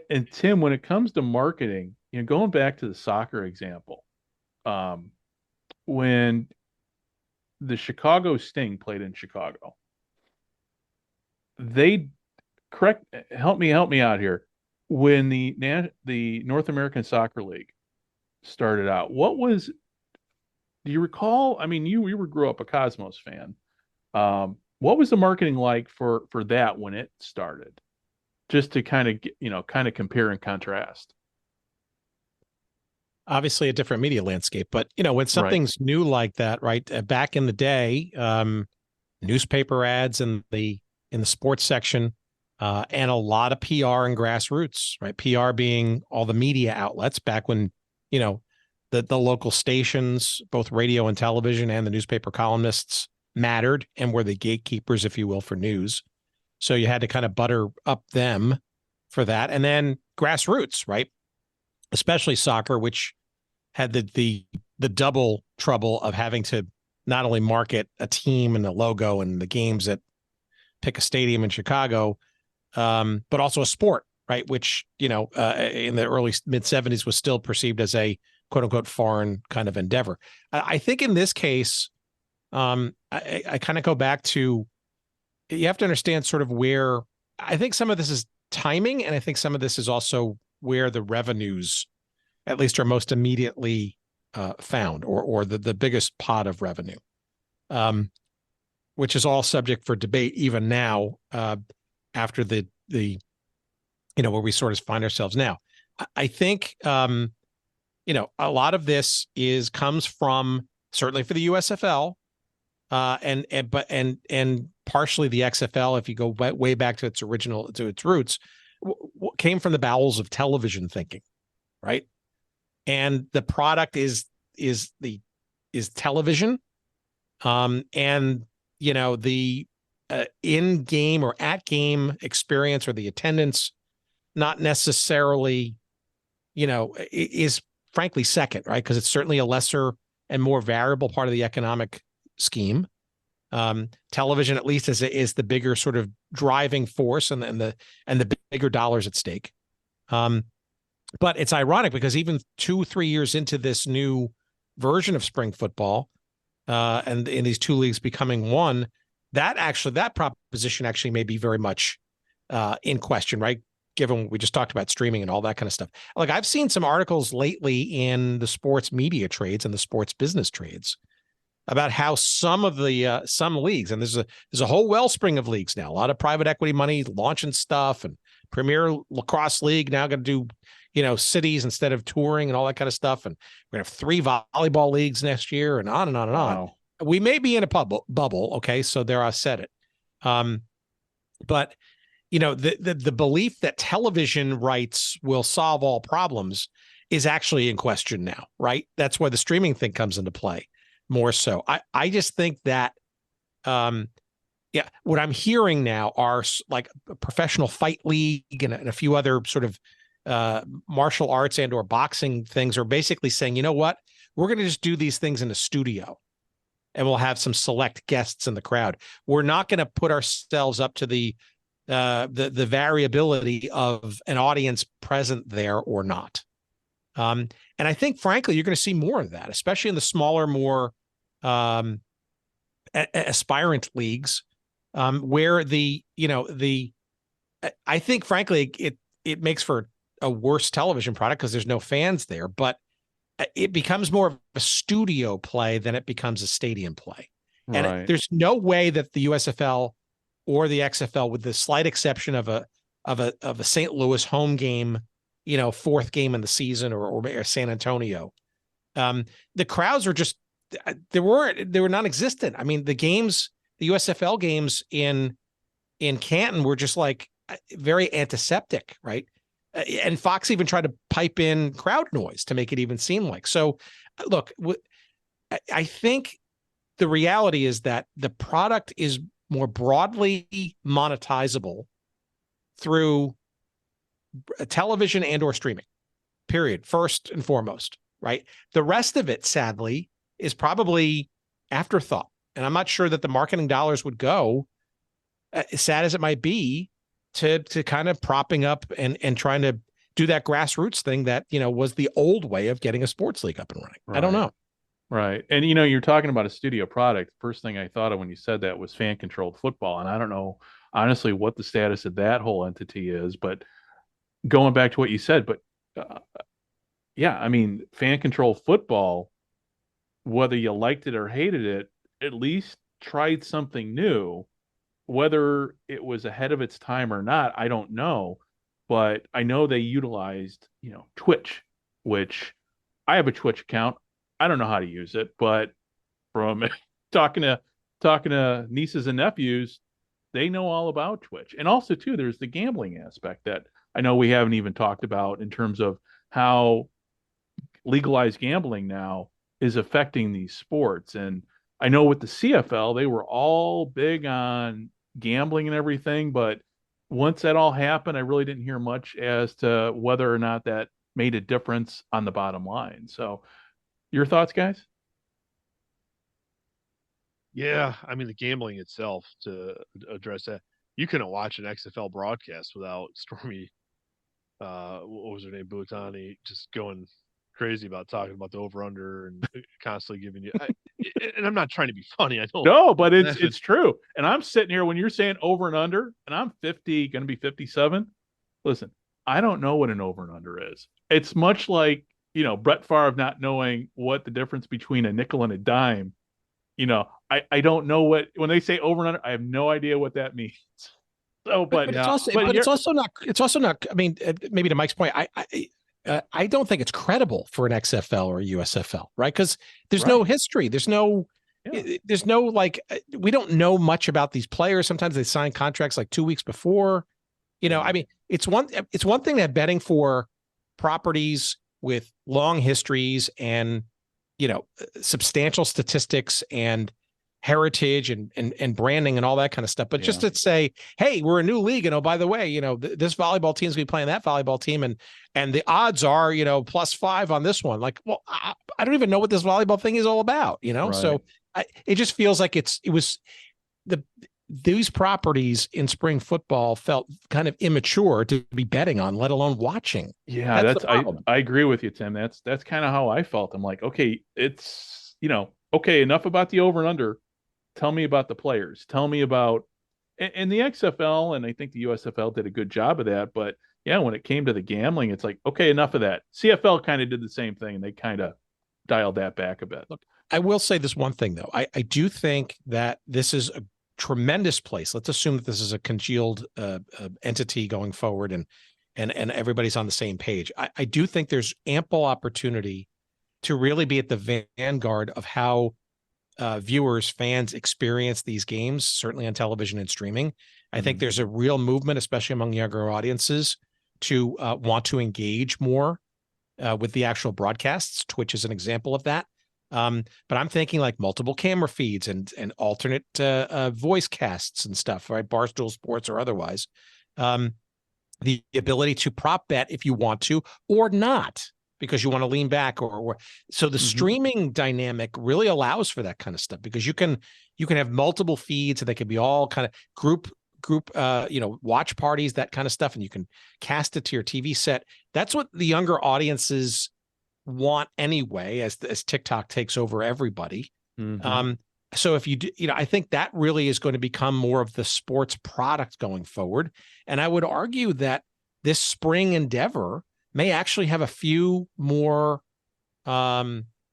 And Tim, when it comes to marketing, going back to the soccer example, when the Chicago Sting played in Chicago, help me out here. When the North American Soccer League started out, do you recall? I mean, you grew up a Cosmos fan. What was the marketing like for that when it started? Just to kind of compare and contrast. Obviously a different media landscape, but when something's new like that, right? Back in the day, newspaper ads in the sports section, and a lot of PR and grassroots, right? PR being all the media outlets back when, the local stations, both radio and television, and the newspaper columnists mattered and were the gatekeepers, if you will, for news. So you had to kind of butter up them for that. And then grassroots, right? Especially soccer, which had the double trouble of having to not only market a team and a logo and the games at pick a stadium in Chicago, but also a sport, right? Which, in the early mid 70s was still perceived as a quote unquote foreign kind of endeavor. I think in this case, I kind of go back to, you have to understand sort of where I think some of this is timing. And I think some of this is also where the revenues at least are most immediately found or the biggest pot of revenue, which is all subject for debate even now after the where we sort of find ourselves now. I think, a lot of this comes from certainly for the USFL and partially the XFL, if you go way back to its roots, came from the bowels of television thinking, right? And the product is television, and the in-game or at-game experience or the attendance, not necessarily, is frankly second, right? Because it's certainly a lesser and more variable part of the economic scheme. Television, at least, is the bigger sort of driving force and the bigger dollars at stake. But it's ironic because even 2-3 years into this new version of spring football, and in these two leagues becoming one, that proposition actually may be very much in question, right? Given what we just talked about, streaming and all that kind of stuff. Like, I've seen some articles lately in the sports media trades and the sports business trades about how some of the some leagues, and there's a whole wellspring of leagues now, a lot of private equity money launching stuff, and Premier Lacrosse League now going to do cities instead of touring and all that kind of stuff, and we're gonna have 3 volleyball leagues next year, and on and on and on. Wow. We may be in a bubble, okay? So there, I said it. But the belief that television rights will solve all problems is actually in question now, right? That's where the streaming thing comes into play more so. I just think that, what I'm hearing now are like a professional fight league and a few other sort of martial arts and or boxing things are basically saying, you know what, we're going to just do these things in a studio and we'll have some select guests in the crowd. We're not going to put ourselves up to the variability of an audience present there or not. And I think, frankly, you're going to see more of that, especially in the smaller, more aspirant leagues, where I think frankly it makes for a worse television product because there's no fans there, but it becomes more of a studio play than it becomes a stadium play. Right. And there's no way that the USFL or the XFL, with the slight exception of a St. Louis home game, fourth game in the season, or San Antonio, the crowds are just they were non-existent. I mean, the USFL games in Canton were just like very antiseptic, right? And Fox even tried to pipe in crowd noise to make it even seem like. So, look, I think the reality is that the product is more broadly monetizable through television and or streaming, period, first and foremost, right? The rest of it, sadly, is probably afterthought. And I'm not sure that the marketing dollars would go, as sad as it might be, to kind of propping up and trying to do that grassroots thing that, was the old way of getting a sports league up and running. Right. I don't know. Right. And, you're talking about a studio product. First thing I thought of when you said that was fan-controlled football. And I don't know, honestly, what the status of that whole entity is. But going back to what you said, but yeah, I mean, fan-controlled football, whether you liked it or hated it, at least tried something new. Whether it was ahead of its time or not, I don't know. But I know they utilized, Twitch, which I have a Twitch account. I don't know how to use it, but from talking to nieces and nephews, they know all about Twitch. And also, too, there's the gambling aspect that I know we haven't even talked about in terms of how legalized gambling now is affecting these sports. And I know with the CFL, they were all big on gambling and everything, but once that all happened, I really didn't hear much as to whether or not that made a difference on the bottom line. So your thoughts, guys? Yeah, I mean, the gambling itself, to address that, you couldn't watch an XFL broadcast without Stormy, what was her name, Butani, just going crazy about talking about the over-under and constantly giving you and I'm not trying to be funny. I don't. No, but it's true. And I'm sitting here when you're saying over and under, and I'm 50, going to be 57. Listen, I don't know what an over and under is. It's much like, Brett Favre not knowing what the difference between a nickel and a dime. I don't know when they say over and under, I have no idea what that means. So, but it's also not. I mean, maybe to Mike's point, I don't think it's credible for an XFL or a USFL, right? Because there's no history. There's no we don't know much about these players. Sometimes they sign contracts like 2 weeks before. I mean, it's one thing that betting for properties with long histories and, substantial statistics and heritage and branding and all that kind of stuff. But just to say, hey, we're a new league. And, oh, by the way, this volleyball team's going to be playing that volleyball team. And the odds are, +5 on this one. Like, well, I don't even know what this volleyball thing is all about, Right. So it just feels like these properties in spring football felt kind of immature to be betting on, let alone watching. Yeah, I agree with you, Tim. That's kind of how I felt. I'm like, okay, it's, okay, enough about the over and under. Tell me about the players. Tell me about, and the XFL, and I think the USFL did a good job of that. But yeah, when it came to the gambling, it's like, okay, enough of that. CFL kind of did the same thing, and they kind of dialed that back a bit. Look, I will say this one thing, though. I do think that this is a tremendous place. Let's assume that this is a congealed entity going forward, and everybody's on the same page. I do think there's ample opportunity to really be at the vanguard of how viewers, fans experience these games, certainly on television and streaming. I think there's a real movement, especially among younger audiences, to want to engage more with the actual broadcasts. Twitch is an example of that. But I'm thinking like multiple camera feeds and alternate voice casts and stuff, right? Barstool Sports or otherwise. The ability to prop bet if you want to or not, because you want to lean back or so the streaming dynamic really allows for that kind of stuff, because you can have multiple feeds and they can be all kind of group watch parties, that kind of stuff, and you can cast it to your TV set. That's what the younger audiences want anyway, as TikTok takes over everybody. So if you do, I think that really is going to become more of the sports product going forward. And I would argue that this spring endeavor may actually have a few more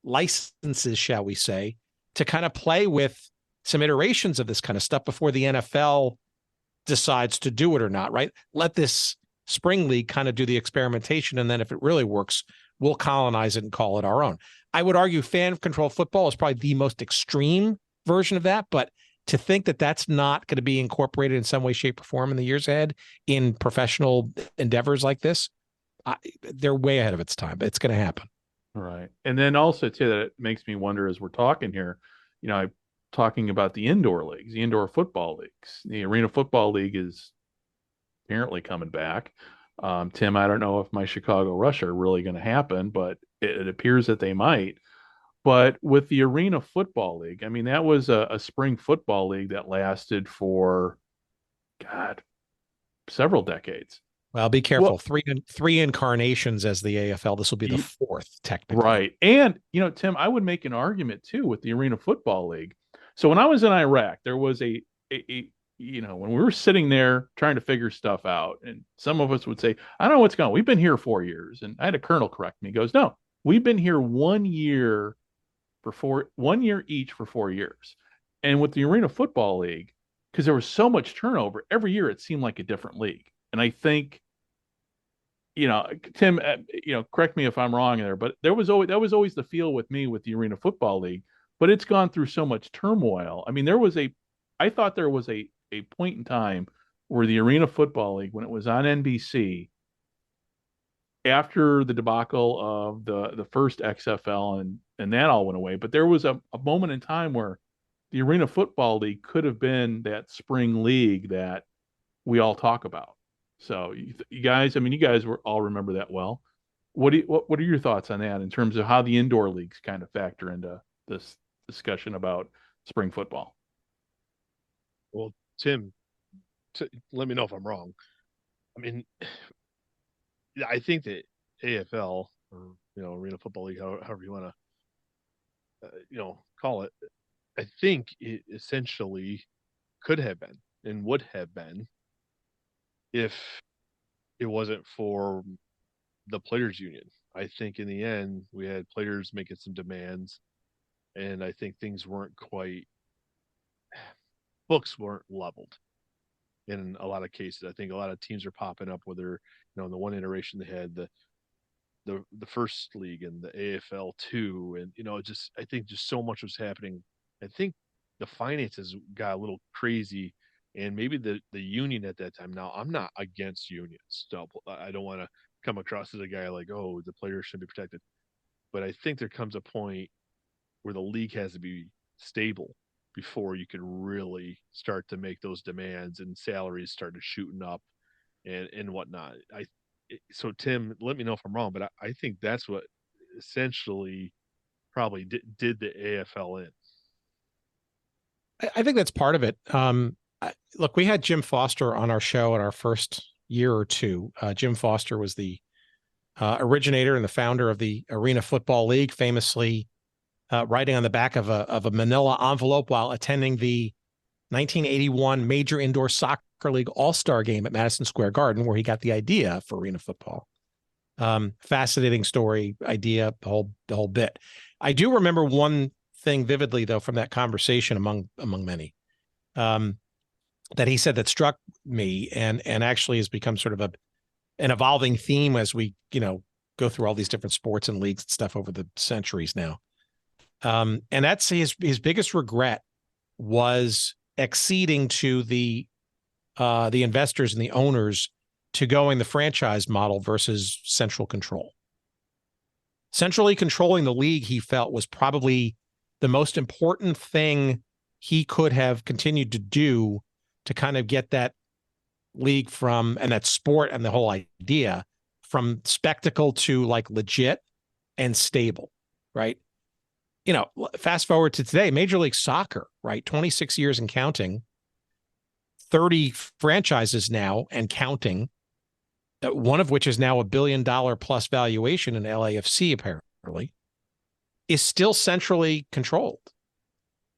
licenses, shall we say, to kind of play with some iterations of this kind of stuff before the NFL decides to do it or not, right? Let this spring league kind of do the experimentation. And then if it really works, we'll colonize it and call it our own. I would argue fan control football is probably the most extreme version of that, but to think that that's not going to be incorporated in some way, shape, or form in the years ahead in professional endeavors like this, they're way ahead of its time. It's going to happen. Right. And then also too, that it makes me wonder as we're talking here, I'm talking about the indoor leagues, the indoor football leagues. The Arena Football League is apparently coming back. Tim, I don't know if my Chicago Rush are really going to happen, but it appears that they might. But with the Arena Football League, I mean, that was a spring football league that lasted for, God, several decades. Well, be careful. Three incarnations as the AFL. This will be the fourth, technically. Right. And, Tim, I would make an argument, too, with the Arena Football League. So when I was in Iraq, there was when we were sitting there trying to figure stuff out, and some of us would say, I don't know what's going on. We've been here 4 years. And I had a colonel correct me. He goes, no, we've been here 1 year for 1 year each for 4 years. And with the Arena Football League, because there was so much turnover, every year it seemed like a different league. And I think, Tim, correct me if I'm wrong there, but that was always the feel with me with the Arena Football League. But it's gone through so much turmoil. I mean, I thought there was a point in time where the Arena Football League, when it was on NBC, after the debacle of the first XFL and that all went away, but there was a moment in time where the Arena Football League could have been that spring league that we all talk about. So you guys all remember that well. What are your thoughts on that in terms of how the indoor leagues kind of factor into this discussion about spring football? Well, Tim, let me know if I'm wrong. I mean, I think that AFL or Arena Football League, however you want to call it, I think it essentially could have been and would have been if it wasn't for the players union. I think in the end we had players making some demands, and I think things weren't quite, books weren't leveled in a lot of cases. I think a lot of teams are popping up, whether in the one iteration they had the first league and the AFL2, and I think just so much was happening. I think the finances got a little crazy, and maybe the union at that time. Now, I'm not against unions. So I don't want to come across as a guy like, oh, the players should be protected. But I think there comes a point where the league has to be stable before you can really start to make those demands and salaries started shooting up and whatnot. So Tim, let me know if I'm wrong, but I think that's what essentially probably did the AFL in. I think that's part of it. Look, we had Jim Foster on our show in our first year or two. Jim Foster was the originator and the founder of the Arena Football League, famously writing on the back of a manila envelope while attending the 1981 Major Indoor Soccer League All-Star Game at Madison Square Garden, where he got the idea for arena football. Fascinating story, idea, the whole bit. I do remember one thing vividly, though, from that conversation among many, that he said that struck me and actually has become sort of an evolving theme as we go through all these different sports and leagues and stuff over the centuries now. And that's his biggest regret was acceding to the investors and the owners to going the franchise model versus central control. Centrally controlling the league, he felt, was probably the most important thing he could have continued to do to kind of get that league and that sport and the whole idea from spectacle to like legit and stable, right? Fast forward to today, Major League Soccer, right? 26 years and counting, 30 franchises now and counting, one of which is now $1 billion plus valuation in LAFC, apparently, is still centrally controlled.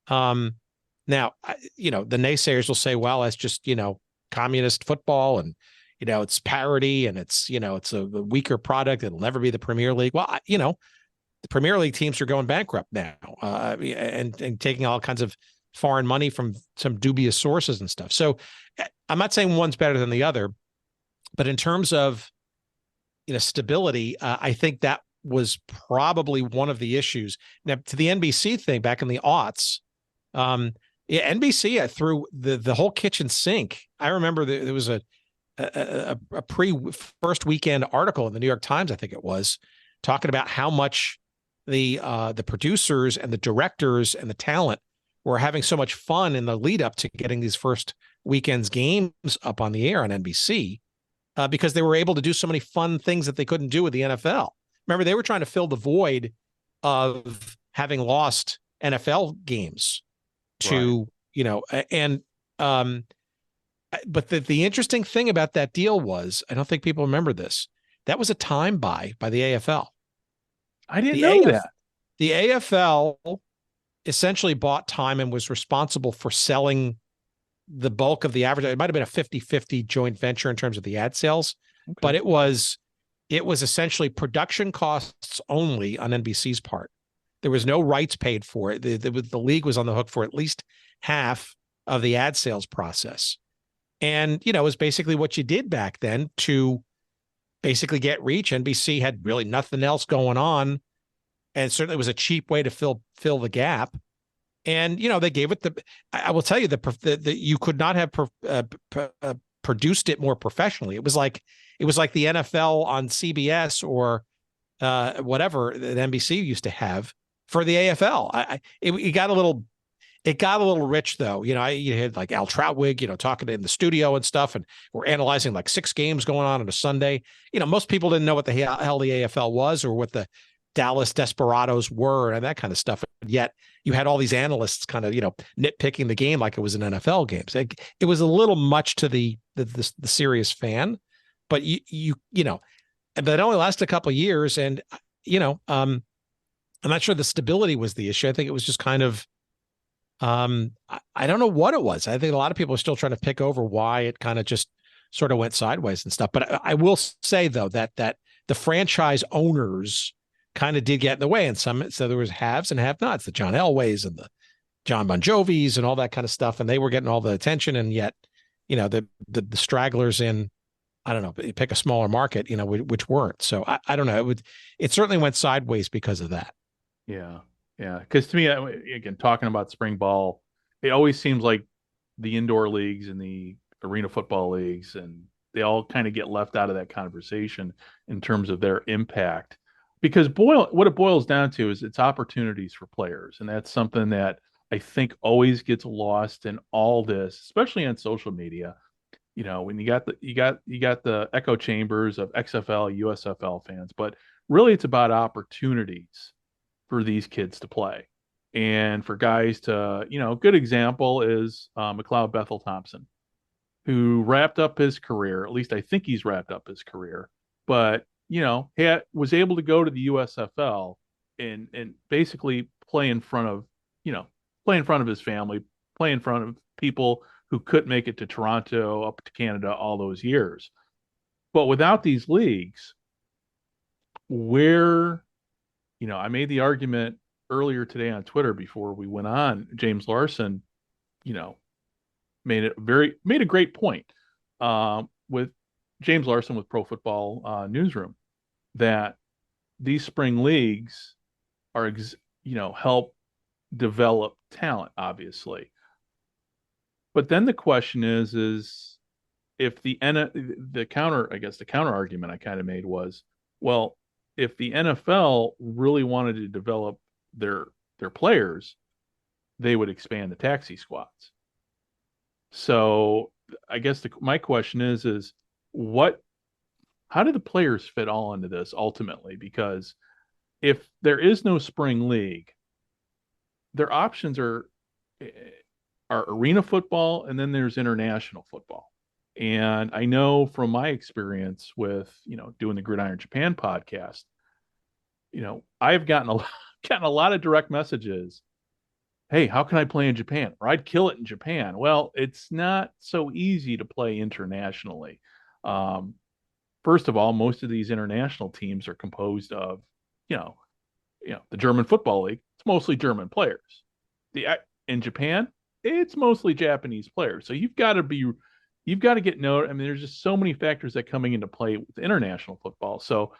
Now, the naysayers will say, well, that's just, communist football and, it's parity and it's a weaker product. It'll never be the Premier League. Well, the Premier League teams are going bankrupt now and taking all kinds of foreign money from some dubious sources and stuff. So I'm not saying one's better than the other, but in terms of, stability, I think that was probably one of the issues. Now, to the NBC thing back in the aughts, NBC threw the whole kitchen sink. I remember there was a pre-first weekend article in the New York Times, I think it was, talking about how much the producers and the directors and the talent were having so much fun in the lead up to getting these first weekend's games up on the air on NBC because they were able to do so many fun things that they couldn't do with the NFL. Remember, they were trying to fill the void of having lost NFL games to, but the interesting thing about that deal was, I don't think people remember this, that was a time buy by the AFL. I didn't know that. The AFL essentially bought time and was responsible for selling the bulk of the advertising. It might have been a 50-50 joint venture in terms of the ad sales, but it was essentially production costs only on NBC's part. There was no rights paid for it. The league was on the hook for at least half of the ad sales process. And, it was basically what you did back then to basically get reach. NBC had really nothing else going on. And certainly it was a cheap way to fill the gap. And, they gave it I will tell you that you could not have produced it more professionally. It was like the NFL on CBS or whatever that NBC used to have for the AFL. It got a little rich though. You had like Al Troutwig, talking in the studio and stuff, and we're analyzing like 6 games going on a Sunday. Most people didn't know what the hell the AFL was or what the Dallas Desperados were and that kind of stuff. And yet you had all these analysts kind of, nitpicking the game like it was an NFL game. So it was a little much to the serious fan, but but it only lasted a couple of years. And, I'm not sure the stability was the issue. I think it was just kind of, I don't know what it was. I think a lot of people are still trying to pick over why it kind of just sort of went sideways and stuff. But I will say though, that the franchise owners kind of did get in the way, and so there was haves and have-nots, the John Elways and the John Bon Jovis and all that kind of stuff, and they were getting all the attention, and yet, the stragglers in, I don't know, pick a smaller market, which weren't. So I don't know. It certainly went sideways because of that. Yeah. Yeah. Because to me, again, talking about spring ball, it always seems like the indoor leagues and the arena football leagues, and they all kind of get left out of that conversation in terms of their impact. Because what it boils down to is it's opportunities for players. And that's something that I think always gets lost in all this, especially on social media. When you got the echo chambers of XFL, USFL fans, but really it's about opportunities for these kids to play and for guys to, good example is McLeod Bethel Thompson, who wrapped up his career. At least I think he's wrapped up his career, but was able to go to the USFL and basically play in front of his family, play in front of people who couldn't make it to Toronto, up to Canada, all those years. But without these leagues, I made the argument earlier today on Twitter before we went on. James Larson, made a great point with James Larson with Pro Football Newsroom, that these spring leagues are, help develop talent, obviously. But then the question is if the counter argument I kind of made was, well, if the NFL really wanted to develop their players, they would expand the taxi squads. So I guess my question is how do the players fit all into this ultimately? Because if there is no spring league, their options are arena football, and then there's international football. And I know from my experience with, doing the Gridiron Japan podcast, I've gotten a lot of direct messages hey, how can I play in Japan? Or I'd kill it in Japan. Well, it's not so easy to play internationally. Um, First of all, most of these international teams are composed of, you know, the German Football League. It's mostly German players. The In Japan, it's mostly Japanese players. So you've got to get noted. I mean, there's just so many factors that coming into play with international football. So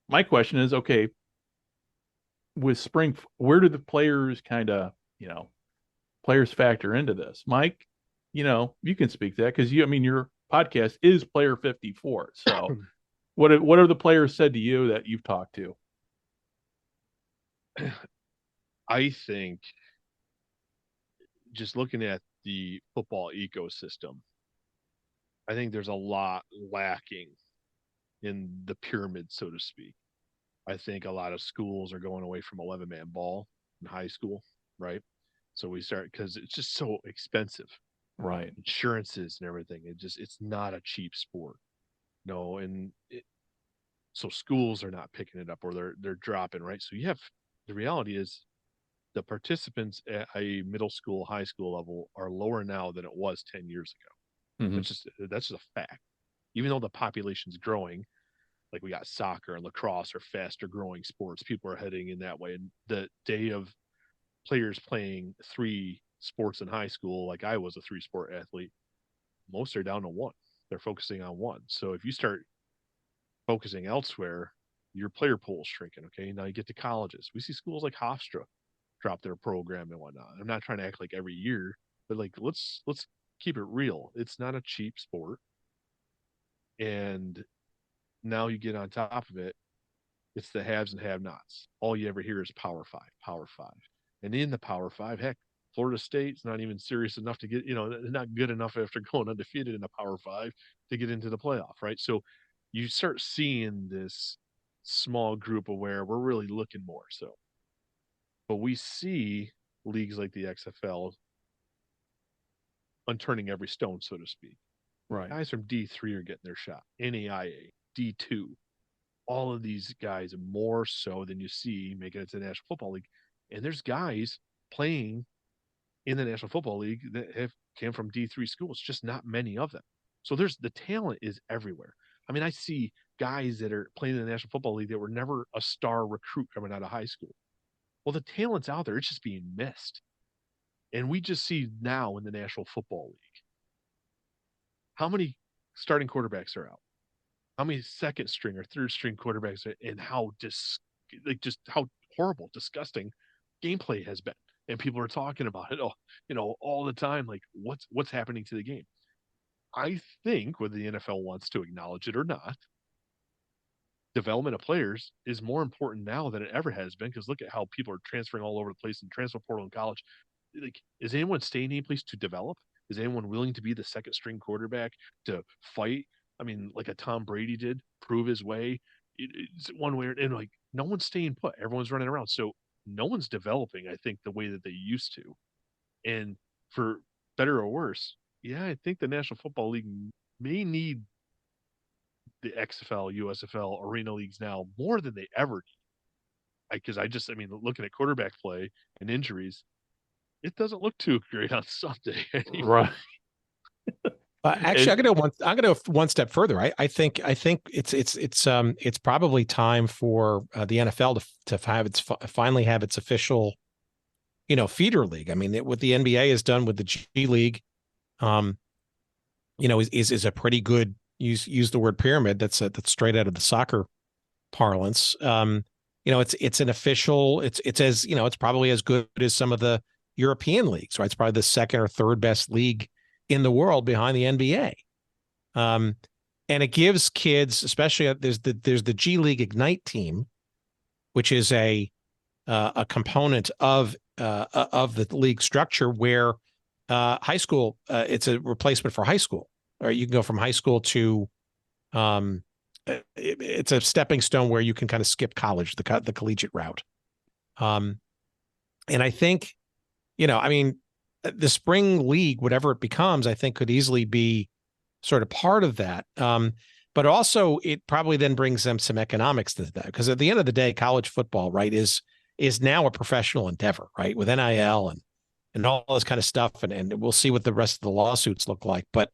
my question is, okay, with spring, where do the players players factor into this? Mike, you can speak to that because I mean, your podcast is Player 54. So what have the players said to you that you've talked to? I think just looking at the football ecosystem, I think there's a lot lacking in the pyramid, so to speak. I think a lot of schools are going away from 11-man ball in high school, right? So we start because it's just so expensive, Right. insurances and everything. It's not a cheap sport, no, so schools are not picking it up or they're dropping, right? So you have the reality is the participants at a middle school, high school level are lower now than it was 10 years ago. Mhm. That's just a fact. Even though the population's growing, like we got soccer and lacrosse are faster growing sports, people are heading in that way. And the day of players playing 3 sports in high school, like I was a 3-sport athlete, most are down to 1. They're focusing on 1. So if you start focusing elsewhere, your player pool is shrinking. Okay, now you get to colleges. We see schools like Hofstra drop their program and whatnot. I'm not trying to act like every year, but like let's keep it real. It's not a cheap sport, and now you get on top of it, it's the haves and have-nots. All you ever hear is Power 5, Power 5, and in the Power 5, heck, Florida State's not even serious enough to get, not good enough after going undefeated in the Power 5 to get into the playoff, right? So you start seeing this small group of where we're really looking more so. But we see leagues like the XFL unturning every stone, so to speak. Right. Guys from D3 are getting their shot. NAIA, D2, all of these guys more so than you see making it to the National Football League. And there's guys playing in the National Football League that have came from D3 schools, just not many of them. So the talent is everywhere. I mean, I see guys that are playing in the National Football League that were never a star recruit coming out of high school. Well, the talent's out there. It's just being missed. And we just see now in the National Football League, how many starting quarterbacks are out? How many second string or third string quarterbacks are, and how just how horrible, disgusting gameplay has been. And people are talking about it all the time. Like what's happening to the game? I think whether the NFL wants to acknowledge it or not, development of players is more important now than it ever has been. Because look at how people are transferring all over the place in transfer portal in college. Like, is anyone staying any place to develop? Is anyone willing to be the second string quarterback to fight? I mean, like a Tom Brady did, prove his way. It's one way, and like no one's staying put. Everyone's running around, so no one's developing. I think the way that they used to, and for better or worse, yeah, I think the National Football League may need the XFL, USFL, arena leagues now more than they ever need. Because I mean, looking at quarterback play and injuries, it doesn't look too great on Sunday anymore. Right. Actually, I'm gonna go one step further. I think it's probably time for the NFL to finally have its official, feeder league. I mean, what the NBA has done with the G League, is a pretty good use the word pyramid. That's straight out of the soccer parlance. It's an official. It's as it's probably as good as some of the European leagues, right? It's probably the second or third best league in the world behind the NBA. And it gives kids, especially there's the G League Ignite team, which is a component of the league structure where high school, it's a replacement for high school, or you can go from high school to it's a stepping stone where you can kind of skip college, the collegiate route. And I think, the spring league, whatever it becomes, I think could easily be sort of part of that. But also it probably then brings them some economics to that, because at the end of the day, college football, right, is now a professional endeavor, right, with NIL and all this kind of stuff. And we'll see what the rest of the lawsuits look like. But,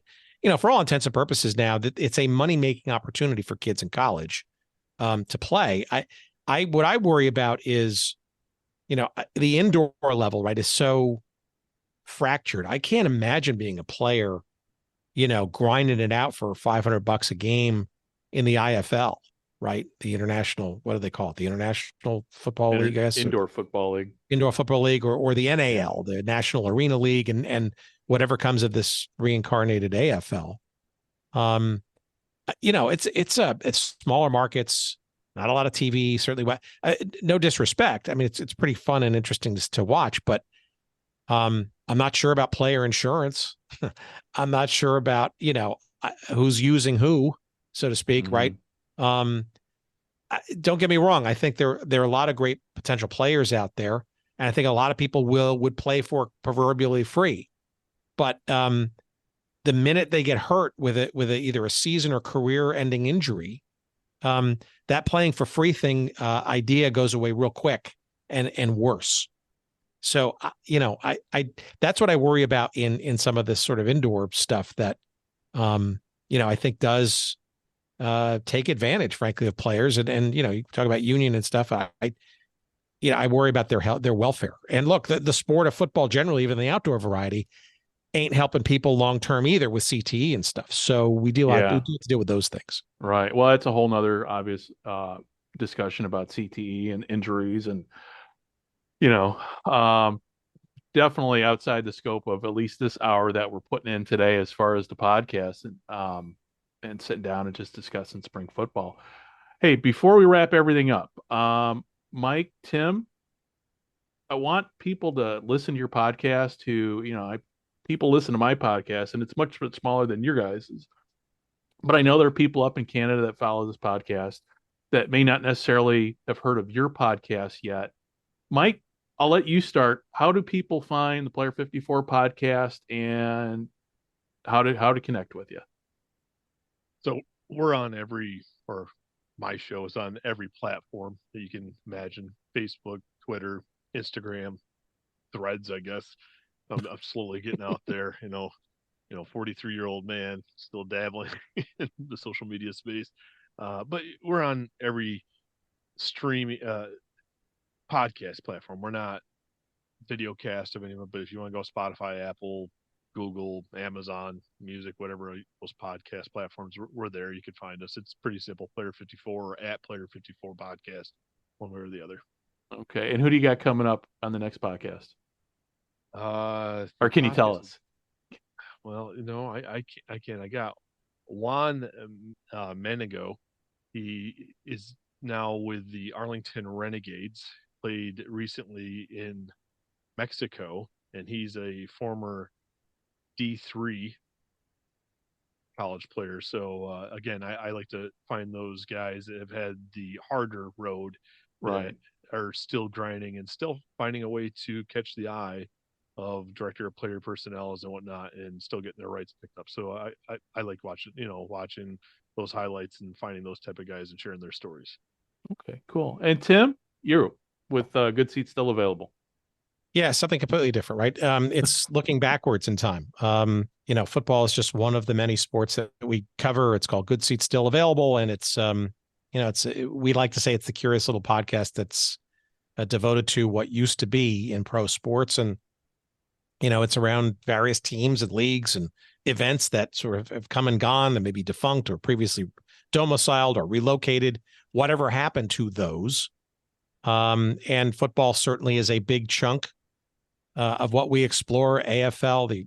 for all intents and purposes now, that it's a money-making opportunity for kids in college to play. What I worry about is, the indoor level, right, is so fractured. I can't imagine being a player, grinding it out for $500 a game in the IFL, right? The international, what do they call it? The International Football League, I guess. Indoor Football League. Indoor Football League, or the NAL, the National Arena League, and whatever comes of this reincarnated AFL. It's smaller markets, not a lot of TV, certainly. No disrespect. I mean, it's pretty fun and interesting to watch, but I'm not sure about player insurance. I'm not sure about, who's using who, so to speak, right? Don't get me wrong. I think there are a lot of great potential players out there, and I think a lot of people would play for proverbially free. But the minute they get hurt with either a season or career-ending injury, that playing for free thing idea goes away real quick and worse. So I that's what I worry about in some of this sort of indoor stuff that I think does take advantage, frankly, of players. And you talk about union and stuff. I worry about their welfare. And look, the sport of football generally, even the outdoor variety, ain't helping people long term either with CTE and stuff. So we do have to deal with those things. Right. Well, it's a whole nother obvious discussion about CTE and injuries, and definitely outside the scope of at least this hour that we're putting in today as far as the podcast, and sitting down and just discussing spring football. Hey, before we wrap everything up, Mike, Tim, I want people to listen to your podcast people listen to my podcast, and it's much smaller than your guys's. But I know there are people up in Canada that follow this podcast that may not necessarily have heard of your podcast yet. Mike, I'll let you start. How do people find the Player 54 podcast, and how to connect with you? So we're on my show is on every platform that you can imagine: Facebook, Twitter, Instagram, Threads, I guess. I'm slowly getting out there, 43-year-old man still dabbling in the social media space. But we're on every streaming podcast platform. We're not video cast of anyone, but if you want to go Spotify, Apple, Google, Amazon Music, whatever those podcast platforms, we're there. You can find us. It's pretty simple. Player 54 or at Player 54 podcast, one way or the other. Okay. And who do you got coming up on the next podcast? Or can you tell us? Well, I can't. I got Juan Menego. He is now with the Arlington Renegades, played recently in Mexico, and he's a former D3 college player. So again, I like to find those guys that have had the harder road, right, are still grinding and still finding a way to catch the eye of director of player personnel and whatnot, and still getting their rights picked up. So I like watching those highlights and finding those type of guys and sharing their stories. Okay, cool. And Tim, you're with Good Seats still available. Yeah, something completely different, right? It's looking backwards in time. Football is just one of the many sports that we cover. It's called Good Seats Still Available, and it's we like to say it's the curious little podcast that's devoted to what used to be in pro sports, and it's around various teams and leagues and events that sort of have come and gone, that may be defunct or previously domiciled or relocated, whatever happened to those. And football certainly is a big chunk of what we explore. AFL, the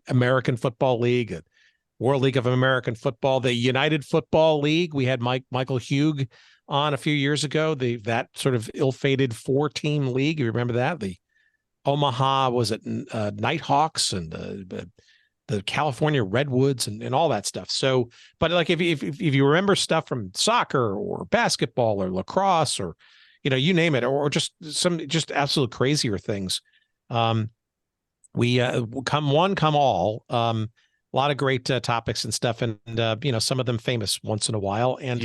American Football League, World League of American Football, the United Football League. We had Michael Hugh on a few years ago, that sort of ill-fated 4-team league. You remember that? The Omaha, was it Nighthawks, and the California Redwoods and all that stuff. So, but like if you remember stuff from soccer or basketball or lacrosse or you name it, or just some absolute crazier things, we come one, come all. A lot of great topics and stuff, and some of them famous once in a while. And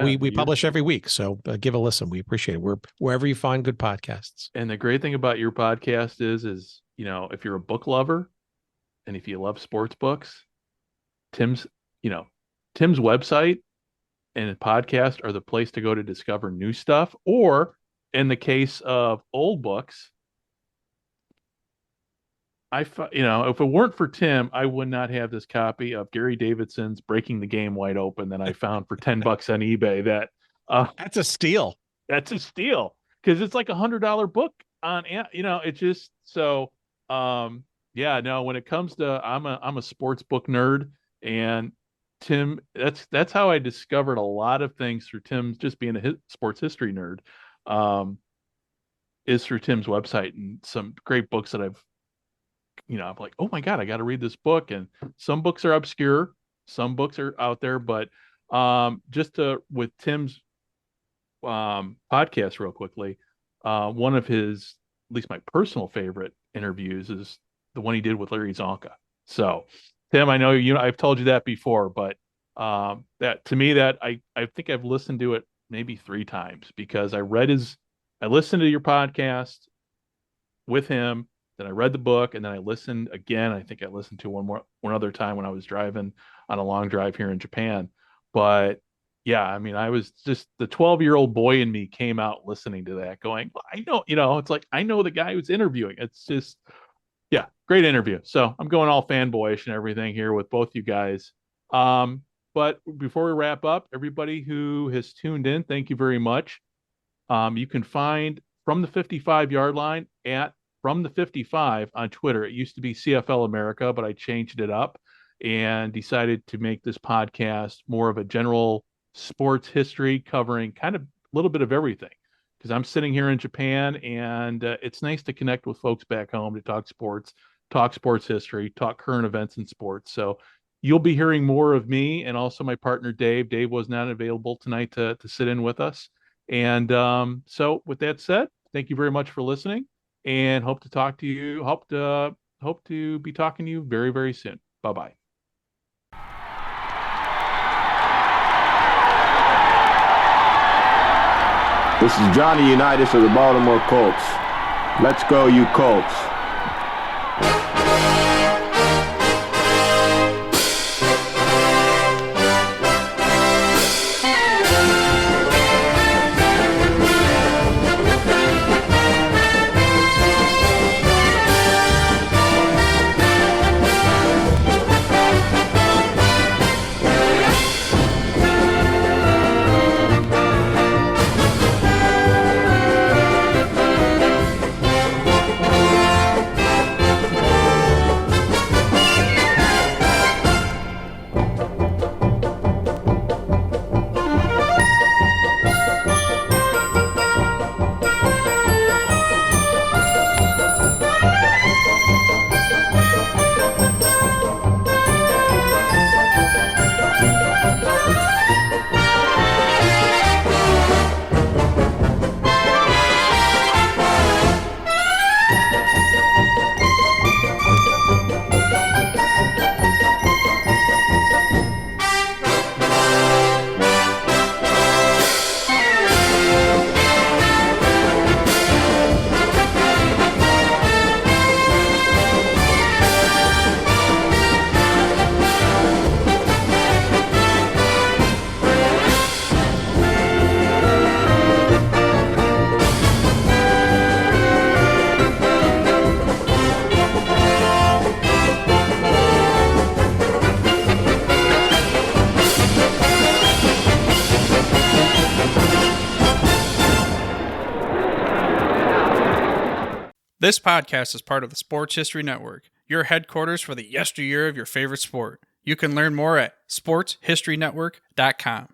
we publish every week, so give a listen. We appreciate it. We're wherever you find good podcasts. And the great thing about your podcast is if you're a book lover and if you love sports books, Tim's website and podcast are the place to go to discover new stuff. Or in the case of old books, if it weren't for Tim, I would not have this copy of Gary Davidson's Breaking the Game Wide Open that I found for $10 on eBay. That's a steal. That's a steal because it's like $100 book on, it's just so, when it comes to, I'm a sports book nerd, and Tim, that's how I discovered a lot of things through Tim's, just being a sports history nerd, is through Tim's website and some great books that I'm like, oh my God, I got to read this book. And some books are obscure, some books are out there, but with Tim's podcast real quickly, one of his, at least my personal favorite interviews is the one he did with Larry Zonka. So Tim, I know I've told you that before, but that to me, that I think I've listened to it maybe 3 times because I listened to your podcast with him, then I read the book, and then I listened again. I think I listened to one other time when I was driving on a long drive here in Japan. But yeah, I mean, I was just, the 12-year-old boy in me came out listening to that going, well, I know, it's like, I know the guy who's interviewing. It's just, yeah, great interview. So I'm going all fanboyish and everything here with both you guys. But before we wrap up, everybody who has tuned in, thank you very much. You can find From the 55-Yard Line at From the 55 on Twitter. It used to be CFL America, but I changed it up and decided to make this podcast more of a general sports history, covering kind of a little bit of everything, because I'm sitting here in Japan, and it's nice to connect with folks back home to talk sports history, talk current events in sports. So you'll be hearing more of me, and also my partner Dave. Dave was not available tonight to sit in with us. And so with that said, thank you very much for listening, and hope to talk to you. Hope to be talking to you very, very soon. Bye-bye. This is Johnny Unitas of the Baltimore Colts. Let's go, you Colts. This podcast is part of the Sports History Network, your headquarters for the yesteryear of your favorite sport. You can learn more at sportshistorynetwork.com.